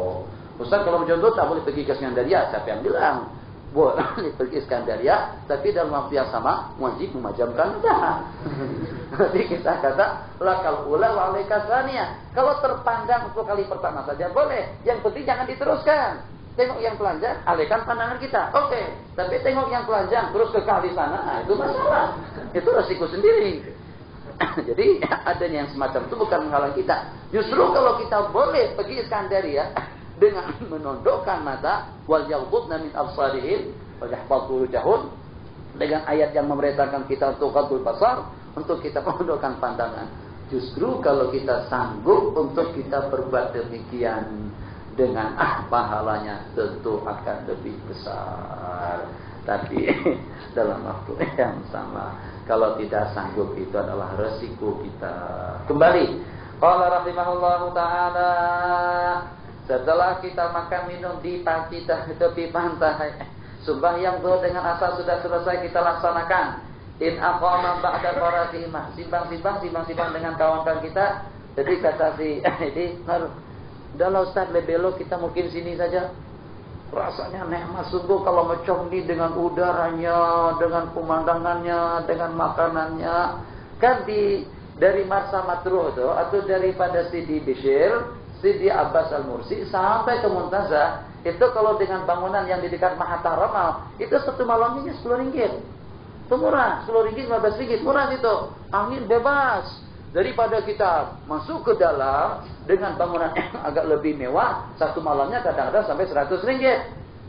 Ustaz, kalau contoh tak boleh pergi ke Skandaria. Siapa yang bilang? Boleh pergi ke Skandaria, tapi dalam waktu yang sama wajib memajamkan dah. Jadi kita kata lakal ula wa alaika tsaniya. Kalau terpandang untuk kali pertama saja boleh. Yang penting jangan diteruskan. Tengok yang telanjang, alihkan pandangan kita. Oke. Tapi tengok yang telanjang terus ke kali sana, nah itu masalah. Itu resiko sendiri. Jadi adanya yang semacam itu bukan menghalang kita. Justru kalau kita boleh pergi Iskandaria dengan menundukkan mata, wal yaghdudna min absarihim wa yahfazu wujahun, dengan ayat yang memerintahkan kita untuk ghadul basar, untuk kita menundukkan pandangan. Justru kalau kita sanggup untuk kita berbuat demikian, dengan pahalanya tentu akan lebih besar. Tapi dalam waktu yang sama, kalau tidak sanggup, itu adalah resiko kita. Kembali, qala rahimahullahu ta'ala, setelah kita makan minum di tepi pantai, sembahyang zuhur dengan asar sudah selesai kita laksanakan. In aqama ba'da faratihimah, simbang dengan kawan-kawan kita. Jadi kata si ini, udahlah Ustaz, lebelok kita mungkin sini saja. Rasanya nikmat sungguh kalau macam ni, dengan udaranya, dengan pemandangannya, dengan makanannya. Kan dari Marsa Matruh itu, atau daripada Sidi Bishir, Sidi Abbas Al-Mursi sampai ke Muntazah, itu kalau dengan bangunan yang di dekat Mahathar Ramal, itu satu malamnya 10 ringgit. Itu murah, 10 ringgit, 15 ringgit, murah itu. Angin bebas. Daripada kita masuk ke dalam dengan bangunan yang agak lebih mewah, satu malamnya kadang-kadang sampai 100 ringgit.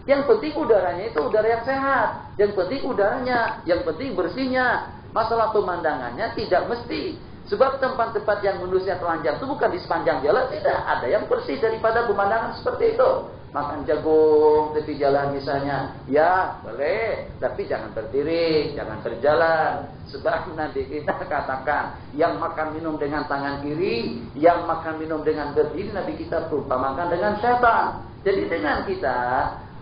Yang penting udaranya itu udara yang sehat. Yang penting udaranya, yang penting bersihnya. Masalah pemandangannya tidak mesti. Sebab tempat-tempat yang manusia telanjang itu bukan di sepanjang jalan, tidak. Ada yang bersih daripada pemandangan seperti itu. Makan jagung tepi jalan misalnya, ya boleh, tapi jangan berdiri, jangan berjalan. Sebab nanti kita katakan, yang makan minum dengan tangan kiri, yang makan minum dengan berdiri, Nabi kita perumpamakan dengan setan. Jadi dengan kita,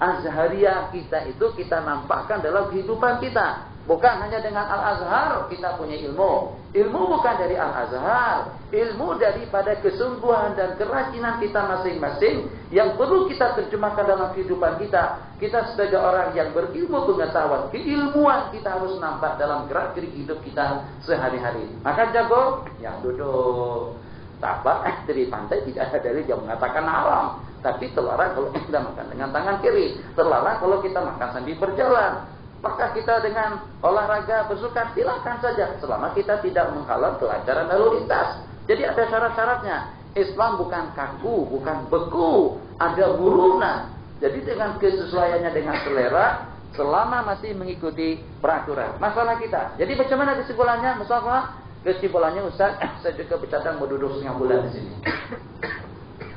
azhariyah kita itu kita nampakkan dalam kehidupan kita. Bukan hanya dengan Al-Azhar kita punya ilmu. Ilmu bukan dari Al-Azhar. Ilmu daripada kesungguhan dan kerajinan kita masing-masing yang perlu kita terjemahkan dalam kehidupan kita. Kita sebagai orang yang berilmu pengetahuan, keilmuan kita harus nampak dalam gerak-gerik hidup kita sehari-hari. Makan jagung, yang duduk. Tapak dari pantai tidak ada dalil yang mengatakan haram. Tapi terlarang kalau kita makan dengan tangan kiri. Terlarang kalau kita makan sambil berjalan. Maka kita dengan olahraga bersukan silakan saja, selama kita tidak menghalang kelancaran lalu lintas. Jadi ada syarat-syaratnya. Islam bukan kaku, bukan beku, ada muruna. Jadi dengan kesesuaiannya dengan selera, selama masih mengikuti peraturan. Masalah kita. Jadi bagaimana kesimpulannya? Misalnya kesimpulannya, Ustaz, saya juga bercadang mau duduk setengah bulan di sini.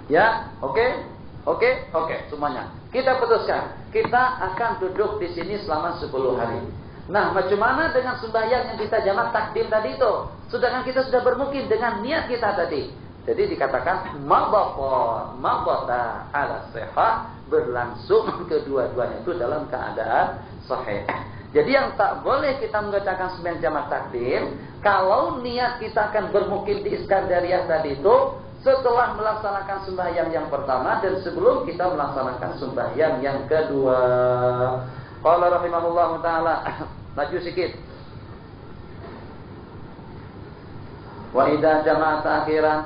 Ya, oke. Oke, semuanya. Kita putuskan, kita akan duduk di sini selama 10 hari. Nah, bagaimana dengan sembahyang yang kita jamak takdim tadi itu? Sedangkan kita sudah bermukim dengan niat kita tadi. Jadi dikatakan mabata ala sihah, berlangsung kedua-duanya itu dalam keadaan sahih. Jadi yang tak boleh kita mengerjakan sembahyang jamak takdim, kalau niat kita akan bermukim di Iskandaria tadi itu setelah melaksanakan sembahyang yang pertama dan sebelum kita melaksanakan sembahyang yang kedua. Qala rahimahullahu taala, maju sedikit. Wa idza jama'a ta'khiran,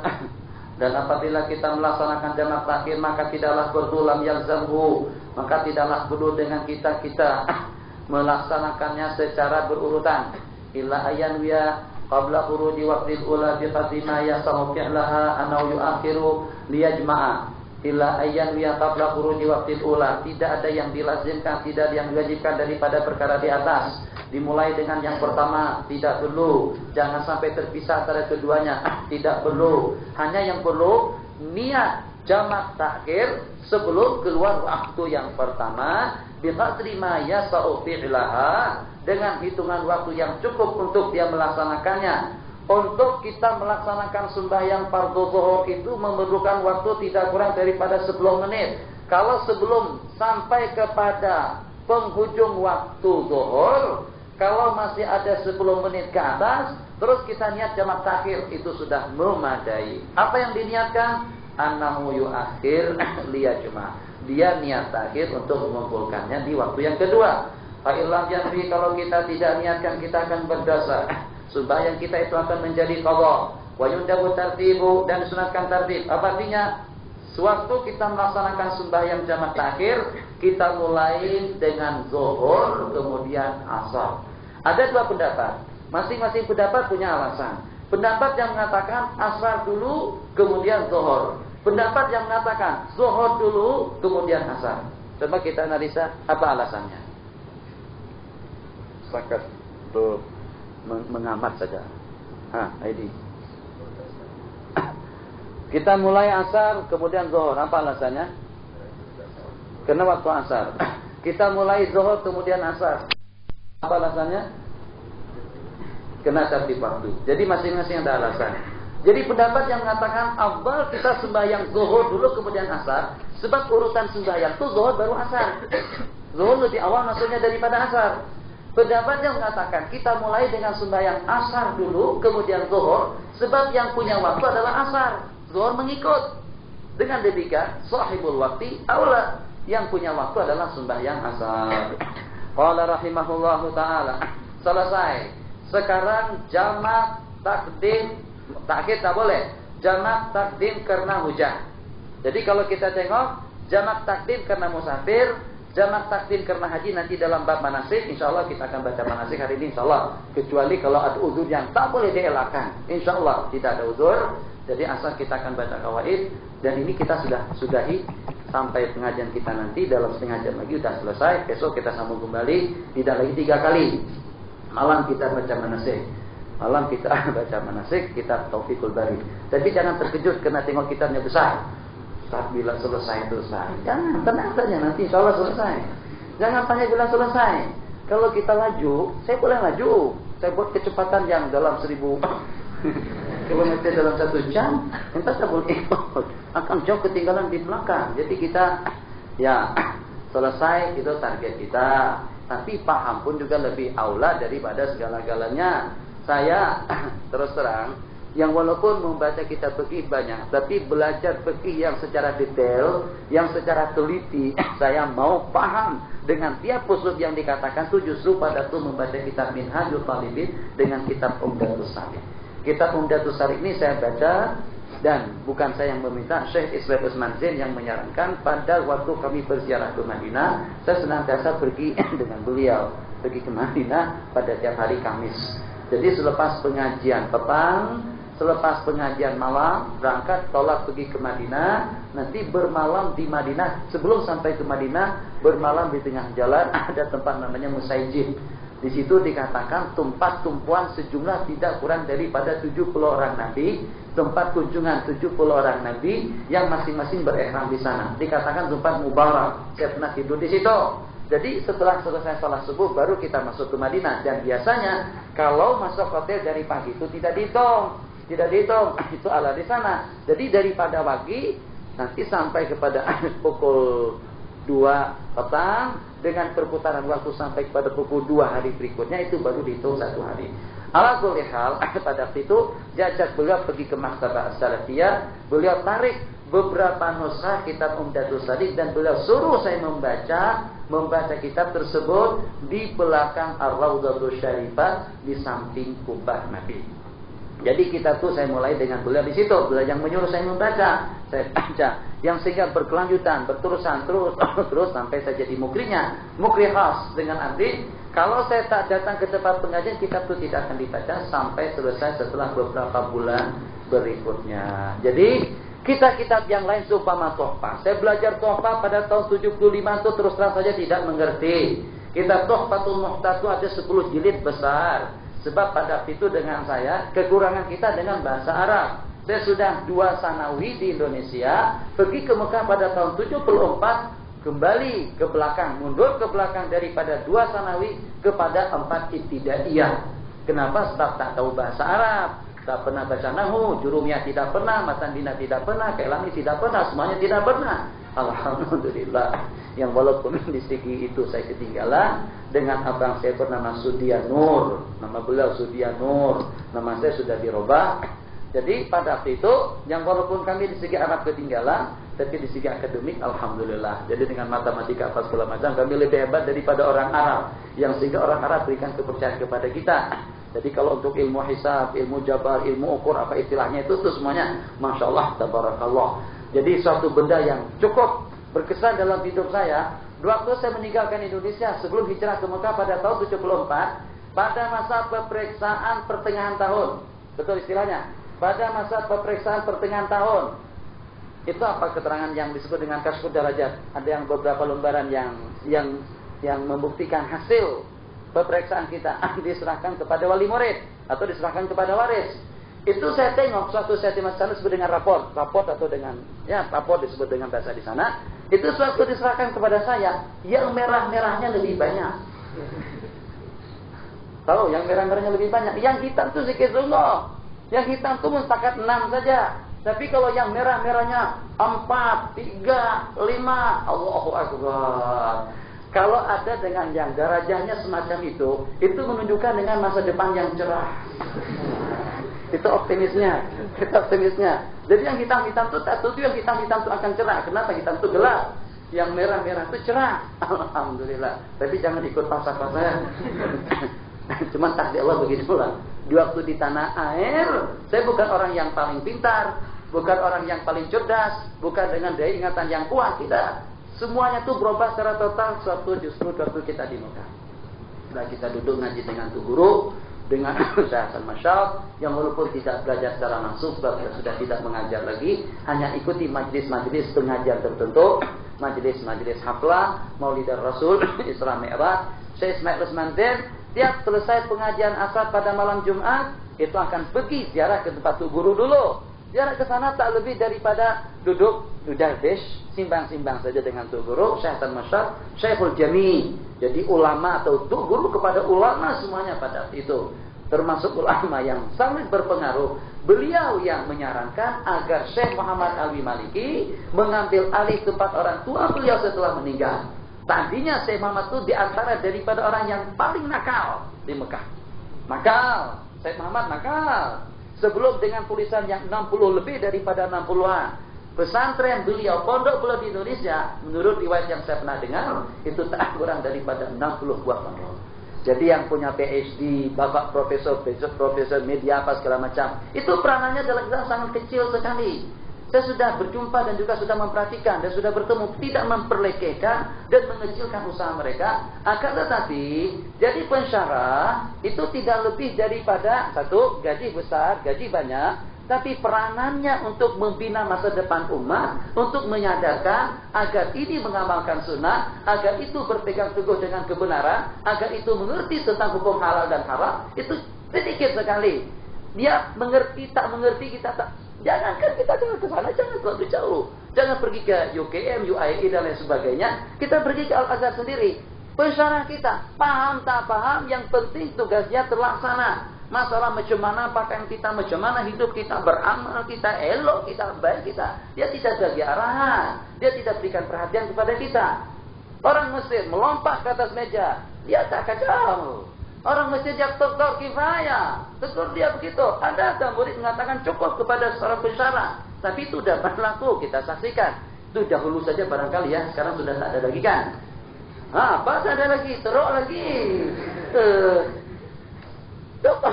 dan apabila kita melaksanakan jamak takhir maka tidaklah berdulam yang zamhu, maka tidaklah perlu dengan kita melaksanakannya secara berurutan. Illa ayan wiya qabla khuruji waqtil ula bi qadri ma yasahu fi'laha anau yu'akhiru liyajma'a. Illa ayan wiya qabla khuruji waqtil ula, tidak ada yang dilazimkan, tidak ada yang diwajibkan daripada perkara di atas. Dimulai dengan yang pertama, tidak perlu. Jangan sampai terpisah antara keduanya, tidak perlu. Hanya yang perlu niat jamak takhir sebelum keluar waktu yang pertama, biqadri ma yasau fi'laha, dengan hitungan waktu yang cukup untuk dia melaksanakannya. Untuk kita melaksanakan sembahyang fardhu zuhur itu memerlukan waktu tidak kurang daripada 10 menit. Kalau sebelum sampai kepada penghujung waktu zuhur, kalau masih ada 10 menit ke atas, terus kita niat jamak takhir, itu sudah memadai. Apa yang diniatkan? Annahu yu'akhir liyajma'. Dia niat takhir untuk mengumpulkannya di waktu yang kedua. Fa'illam yanfi, kalau kita tidak niatkan, kita akan berdosa. Sembahyang kita itu akan menjadi qadha. Wa yundabu tartibu, dan sunatkan tartib. Apa artinya? Sewaktu kita melaksanakan sembahyang jamak takhir, kita mulai dengan zuhur, kemudian asar. Ada dua pendapat. Masing-masing pendapat punya alasan. Pendapat yang mengatakan asar dulu, kemudian zuhur. Pendapat yang mengatakan zuhur dulu, kemudian asar. Coba kita analisa apa alasannya. Sakat tuh mengamat saja. Ini. Kita mulai asar, kemudian zuhur. Apa alasannya? Karena waktu asar. Kita mulai zuhur, kemudian asar. Apa alasannya? Karena tertib waktu. Jadi masing-masing ada alasan. Jadi pendapat yang mengatakan afdal kita sembahyang zuhur dulu, kemudian asar. Sebab urutan sembahyang itu zuhur baru asar. Zuhur lebih awal maksudnya daripada asar. Pendapat yang mengatakan kita mulai dengan sembahyang asar dulu, kemudian zuhur. Sebab yang punya waktu adalah asar. Zuhur mengikut. Dengan demikian sahibul waktu aula, yang punya waktu adalah sembahyang asar. Qala rahimahullahu taala. Selesai. Sekarang jamak takdim, takhir tak boleh. Jamak takdim karena hujan. Jadi kalau kita tengok jamak takdim karena musafir, jamak takdim karena haji, nanti dalam bab manasik insyaallah kita akan baca manasik hari ini insyaallah. Kecuali kalau ada uzur yang tak boleh dielakkan. Insyaallah tidak ada uzur. Jadi asal kita akan baca kawaid, dan ini kita sudahi sampai pengajian kita nanti dalam setengah jam lagi sudah selesai. Besok kita sambung kembali, tidak lagi 3 kali. Malam kita baca manasik. Malam kita baca manasik, kitab Taufiqul Bari. Tapi jangan terkejut karena tengok kitabnya besar. Ustaz bila selesai itu selesai. Jangan, tenang saja nanti insyaallah selesai. Jangan tanya bila selesai. Kalau kita laju, saya boleh laju. Saya buat kecepatan yang dalam 1000 kilometer dalam 1 jam, entah saya boleh ikut, akan jauh ketinggalan di belakang. Jadi kita ya selesai itu target kita. Tapi paham pun juga lebih aula daripada segala-galanya. Saya terus terang, yang walaupun membaca kitab fikih banyak, tapi belajar fikih yang secara detail, yang secara teliti, saya mau paham dengan tiap usul yang dikatakan itu justru pada tuh membaca kitab Minhajul Talibin dengan kitab Umdatus Salik. Kitab Umdatus Salik ini saya baca, dan bukan saya yang meminta, Syekh Ismail Usman Zain yang menyarankan. Pada waktu kami berziarah ke Madinah, saya senantiasa pergi dengan beliau, pergi ke Madinah pada tiap hari Kamis. Jadi selepas pengajian petang, selepas pengajian malam, berangkat tolak pergi ke Madinah, nanti bermalam di Madinah. Sebelum sampai ke Madinah, bermalam di tengah jalan ada tempat namanya Musaijib. Di situ dikatakan tempat tumpuan sejumlah tidak kurang daripada 70 orang Nabi, tempat kunjungan 70 orang Nabi yang masing-masing berihram di sana. Dikatakan tempat mubarak. Saya pernah tidur di situ. Jadi setelah selesai salat subuh baru kita masuk ke Madinah. Dan biasanya kalau masuk hotel dari pagi itu tidak dihitung, itu ala di sana. Jadi daripada pagi nanti sampai kepada pukul 2 petang, dengan perputaran waktu sampai kepada pukul 2 hari berikutnya, itu baru dihitung 1 hari. Ala kulli hal, pada waktu itu diajak beliau pergi ke Maktabah As-Salafiyah, beliau tarik beberapa nuskah kitab Umdatus Shalik dan beliau suruh saya membaca kitab tersebut di belakang Ar-Raudhatus Syarifah di samping kubah Nabi. Jadi kitab itu saya mulai dengan beliau di situ, beliau yang menyuruh saya membaca, saya baca, yang sehingga berkelanjutan, berterusan terus sampai saya jadi mukrinya, mukri khas dengan arti kalau saya tak datang ke tempat pengajian, kitab itu tidak akan dibaca sampai selesai setelah beberapa bulan berikutnya. Jadi kitab-kitab yang lain seumpama Tuhfah. Saya belajar Tuhfah pada tahun 75 itu terus terang saja tidak mengerti. Kitab Tuhfatul Muhtad itu ada 10 jilid besar. Sebab pada itu dengan saya, kekurangan kita dengan bahasa Arab. Saya sudah 2 sanawi di Indonesia, pergi ke Mekah pada tahun 74, kembali ke belakang, mundur ke belakang daripada 2 sanawi kepada 4 ibtidaiyah. Kenapa? Sebab tak tahu bahasa Arab, tak pernah baca nahwu, jurumiyah tidak pernah, matandina tidak pernah, kailani tidak pernah, semuanya tidak pernah. Alhamdulillah. Yang walaupun di segi itu saya ketinggalan, dengan abang saya bernama Sudianur, nama beliau Sudianur, nama saya sudah dirubah. Jadi pada waktu itu, yang walaupun kami di segi Arab ketinggalan, tapi di segi akademik alhamdulillah. Jadi dengan matematika apa segala macam kami lebih hebat daripada orang Arab, yang sehingga orang Arab berikan kepercayaan kepada kita. Jadi kalau untuk ilmu hisab, ilmu jabar, ilmu ukur apa istilahnya itu semuanya masya Allah tabarakallah. Jadi suatu benda yang cukup berkesan dalam hidup saya. Waktu saya meninggalkan Indonesia sebelum hijrah ke Mekah pada tahun 74, pada masa peperiksaan pertengahan tahun, betul istilahnya, pada masa peperiksaan pertengahan tahun. Itu apa keterangan yang disebut dengan Kasyfud Darajat? Ada yang beberapa lembaran yang membuktikan hasil peperiksaan kita diserahkan kepada wali murid atau diserahkan kepada waris. Itu saya tengok suatu saya di sana disebut dengan raport atau dengan raport disebut dengan bahasa di sana. Itu suatu diserahkan kepada saya, yang merah-merahnya lebih banyak. Tahu yang merah-merahnya lebih banyak, yang hitam itu sedikit sungguh. Yang hitam itu mustakat 6 saja. Tapi kalau yang merah-merahnya 4, 3, 5, Allahu Akbar. Kalau ada dengan yang darajahnya semacam itu menunjukkan dengan masa depan yang cerah. Itu optimisnya. Jadi yang hitam-hitam itu tak tujuh, yang hitam-hitam itu akan cerah. Kenapa? Hitam itu gelap. Yang merah-merah itu cerah. Alhamdulillah. Tapi jangan ikut falsafah saya. Cuman takdir Allah begitulah. Di waktu di tanah air, saya bukan orang yang paling pintar, bukan orang yang paling cerdas, bukan dengan daya ingatan yang kuat, tidak. Semuanya itu berubah secara total justru waktu kita di Mekah. Setelah kita duduk ngaji dengan tu guru, dengan Syekh Hasan Masyad, yang walaupun tidak belajar secara langsung sebab kita sudah tidak mengajar lagi, hanya ikuti majlis-majlis pengajian tertentu, majlis-majlis haflah, Maulidar Rasul, Isra Mi'raj, Syekh Ismail Rusmantin. Tiap selesai pengajian asar pada malam Jumat, itu akan pergi ziarah ke tempat tu guru dulu. Ziarah ke sana tak lebih daripada duduk darwish, simbang-simbang saja dengan tu guru, Syekh Hasan Masyad, Syekhul Jami. Jadi ulama atau tu guru kepada ulama semuanya pada itu. Termasuk ulama yang sangat berpengaruh. Beliau yang menyarankan agar Syekh Muhammad Alwi Maliki mengambil alih tempat orang tua beliau setelah meninggal. Tadinya Syekh Muhammad itu diantara daripada orang yang paling nakal di Mekah. Nakal, Syekh Muhammad nakal. Sebelum dengan tulisan yang 60 lebih daripada 60-an. Pesantren beliau, pondok beliau di Indonesia, menurut riwayat yang saya pernah dengar, itu tak kurang daripada 60 buah pondok. Jadi yang punya PhD, bapak profesor media apa segala macam, itu peranannya dalam Islam sangat kecil sekali. Saya sudah berjumpa dan juga sudah memperhatikan dan sudah bertemu, tidak memperlekehkan dan mengecilkan usaha mereka. Akan tetapi, jadi pensyarah itu tidak lebih daripada satu, gaji besar, gaji banyak, tapi peranannya untuk membina masa depan umat, untuk menyadarkan agar ini mengamalkan sunnah, agar itu berpegang teguh dengan kebenaran, agar itu mengerti tentang hukum halal dan haram, itu sedikit sekali. Dia mengerti, tak mengerti, kita tak. Jangankan kita jangan ke sana, jangan terlalu jauh. Jangan pergi ke UKM, UIE dan lain sebagainya. Kita pergi ke Al-Azhar sendiri. Pensyarah kita, paham tak paham, yang penting tugasnya terlaksana. Masalah macam mana pakaian kita, macam mana hidup kita, beramal kita, elok kita, baik kita. Dia tidak bagi arahan. Dia tidak berikan perhatian kepada kita. Orang Mesir melompat ke atas meja, dia tak kacau. Orang masjid yang tegur kifayah, tegur dia begitu. Ada murid mengatakan cukup kepada seorang pensyarah, tapi itu sudah berlaku, kita saksikan. Itu dahulu saja barangkali ya, sekarang sudah tak ada lagi kan? Pas ada lagi, teruk lagi. Dokter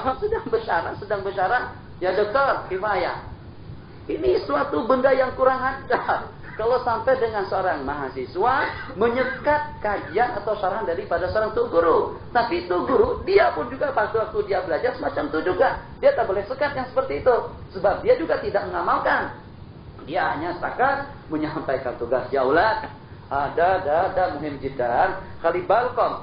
sedang bersyarah, ya dokter kifayah. Ini suatu benda yang kurang ajar. Kalau sampai dengan seorang mahasiswa menyekat kajian atau saran daripada seorang tu guru. Tapi tu guru, dia pun juga pada waktu dia belajar semacam itu juga. Dia tak boleh sekat yang seperti itu. Sebab dia juga tidak mengamalkan. Dia hanya setakat menyampaikan tugas. Ya ulad, ada muhim jiddan. Khalibalkom.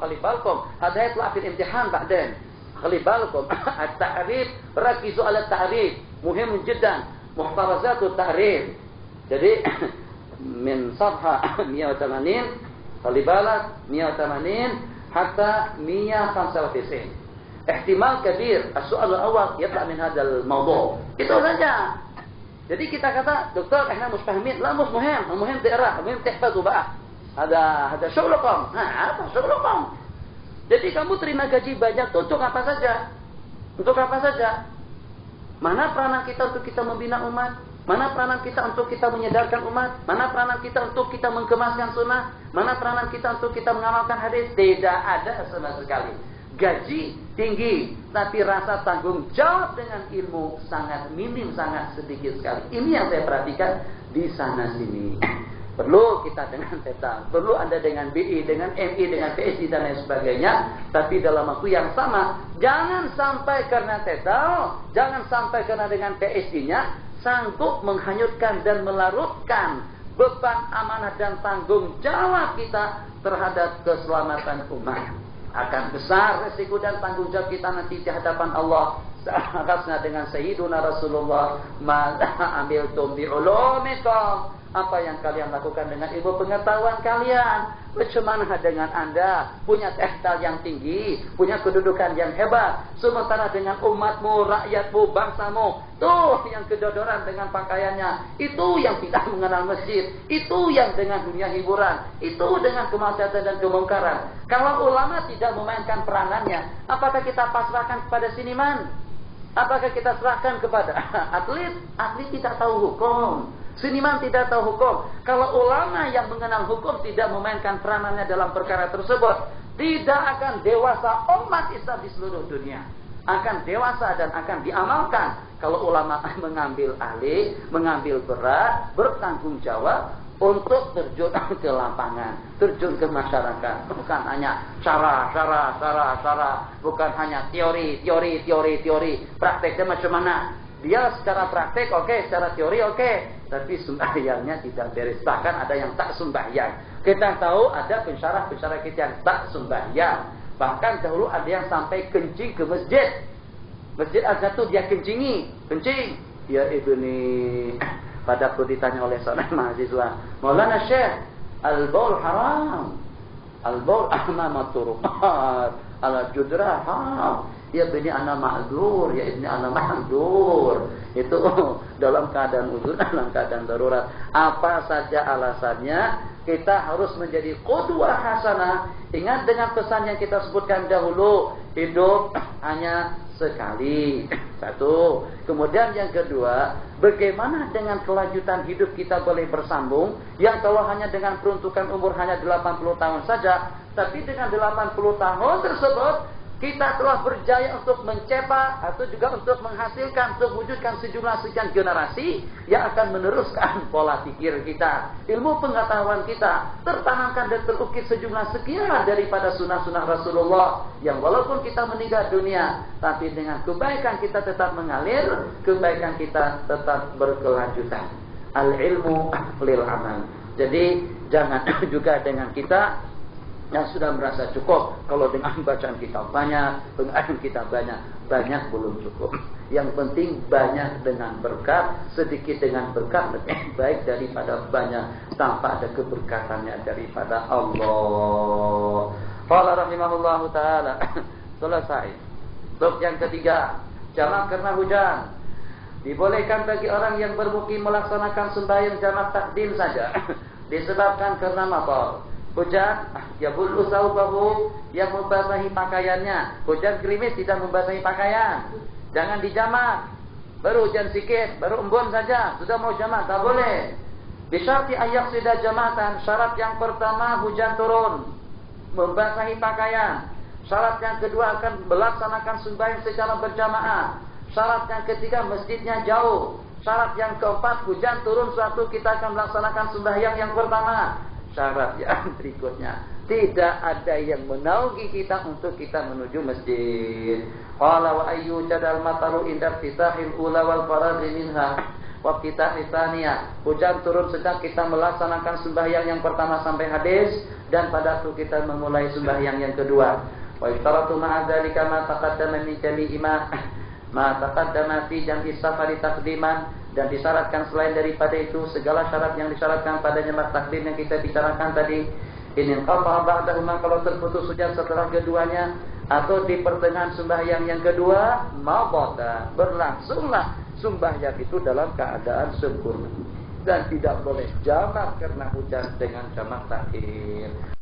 Ada itlaq fil imtihan ba'dan. Khalibalkom. At-ta'rif, rakizu ala ta'rif. Muhim jiddan. Muhtarazatut ta'rif. Jadi min safha 180 khalibalak 180 hatta 195. Ihtimal kabir as-su'al al-awwal yatla min hadzal mawdu'. Itu saja. Jadi kita kata, doktor, احنا مش فاهمين. لا مش مهم، المهم تقرا، المهم تحفظوا بقى. هذا شغلكم. apa شغلكم. Jadi kamu terima gaji banyak tuh untuk apa saja? Untuk apa saja? Mana peranan kita untuk kita membina umat? Mana peranan kita untuk kita menyadarkan umat? Mana peranan kita untuk kita mengemaskan sunnah? Mana peranan kita untuk kita mengamalkan hadis? Tidak ada sama sekali. Gaji tinggi, tapi rasa tanggung jawab dengan ilmu sangat minim, sangat sedikit sekali. Ini yang saya perhatikan di sana sini. Perlu kita dengan TETA, perlu Anda dengan BI, dengan MI, dengan PhD dan lain sebagainya. Tapi dalam waktu yang sama, jangan sampai karena TETA, jangan sampai karena dengan PhD-nya sanggup menghanyutkan dan melarutkan beban amanah dan tanggung jawab kita terhadap keselamatan umat. Akan besar resiko dan tanggung jawab kita nanti di hadapan Allah. Seharusnya dengan Sayyiduna Rasulullah, "Ma'za amiltum bi'ulumikum." Apa yang kalian lakukan dengan ilmu pengetahuan kalian? Bagaimana dengan Anda punya tahta yang tinggi, punya kedudukan yang hebat, sementara dengan umatmu, rakyatmu, bangsamu, tuh yang kedodoran dengan pakaiannya, itu yang tidak mengenal masjid, itu yang dengan dunia hiburan, itu dengan kemaksiatan dan kemungkaran. Kalau ulama tidak memainkan peranannya, apakah kita pasrahkan kepada seniman? Apakah kita serahkan kepada atlet? Atlet tidak tahu hukum. Seniman tidak tahu hukum. Kalau ulama yang mengenal hukum tidak memainkan peranannya dalam perkara tersebut, tidak akan dewasa umat Islam di seluruh dunia. Akan dewasa dan akan diamalkan kalau ulama mengambil alih, mengambil berat, bertanggung jawab untuk terjun ke lapangan, terjun ke masyarakat. Bukan hanya cara, bukan hanya teori. Prakteknya macam mana? Dia secara praktek oke, secara teori oke, tapi sembahyangnya tidak beres. Bahkan ada yang tak sembahyang. Kita tahu ada pensyarah kita yang tak sembahyang. Bahkan dahulu ada yang sampai kencing ke masjid. Masjid Al-Zaitun dia kencing. Ya ibni, pada waktu ditanya oleh seorang mahasiswa, Maulana Syekh, al-baul haram, al-baul amama turuqat, al-judra haram. Ya ibni ana ma'dzur, ya ibni ana mahdzur. Itu dalam keadaan uzur, dalam keadaan darurat. Apa saja alasannya, kita harus menjadi qudwah hasanah. Ingat dengan pesan yang kita sebutkan dahulu, hidup hanya sekali. Satu. Kemudian yang kedua, bagaimana dengan kelanjutan hidup kita boleh bersambung, yang kalau hanya dengan peruntukan umur hanya 80 tahun saja, tapi dengan 80 tahun tersebut kita telah berjaya untuk mencetak atau juga untuk menghasilkan, untuk wujudkan sejumlah sekian generasi yang akan meneruskan pola pikir kita, ilmu pengetahuan kita, tertanamkan dan terukir sejumlah sekian daripada sunnah-sunnah Rasulullah yang walaupun kita meninggal dunia, tapi dengan kebaikan kita tetap mengalir, kebaikan kita tetap berkelanjutan. Al-ilmu lil amal. Jadi jangan juga dengan kita yang sudah merasa cukup, kalau dengan bacaan kita banyak, pengajian kita banyak belum cukup. Yang penting banyak dengan berkat, sedikit dengan berkat lebih baik daripada banyak tanpa ada keberkatannya daripada Allah. Qala rahimahullahu taala. Selesai. Bab yang ketiga, jamak karena hujan. Dibolehkan bagi orang yang bermukim melaksanakan sembahyang jamak takdim saja, disebabkan karena matar. hujan, yabullu saubahu, yang membasahi pakaiannya. Hujan gerimis tidak membasahi pakaian. Jangan dijamak. Baru hujan sikit, baru embun saja, sudah mau jamak, tak boleh. Bisyarti ayak sudah jamatan. Syarat yang pertama hujan turun, membasahi pakaian. Syarat yang kedua akan melaksanakan sembahyang secara berjamaah. Syarat yang ketiga masjidnya jauh. Syarat yang keempat hujan turun suatu kita akan melaksanakan sembahyang yang pertama. Syarat yang berikutnya tidak ada yang menaungi kita untuk kita menuju masjid. Qala wa ayyu jadal mataru inda fitahil ula wal faradhi minha wa fitahil tsaniyah. Hujan turun sedang kita melaksanakan sembahyang yang pertama sampai habis, dan pada waktu kita memulai sembahyang yang kedua. Wa ishtaratu ma'a dzalika ma taqaddama min jami'i ma taqaddama fi jam'i safari taqdiman, dan disyaratkan selain daripada itu segala syarat yang disyaratkan pada jamak takdim yang kita bicarakan tadi. Ini qata ba'dahuma, kalau terputus hujan setelah keduanya atau di pertengahan sembahyang yang kedua, mabada, berlangsunglah sembahyang itu dalam keadaan sempurna, dan tidak boleh jamak karena hujan dengan jamak takhir.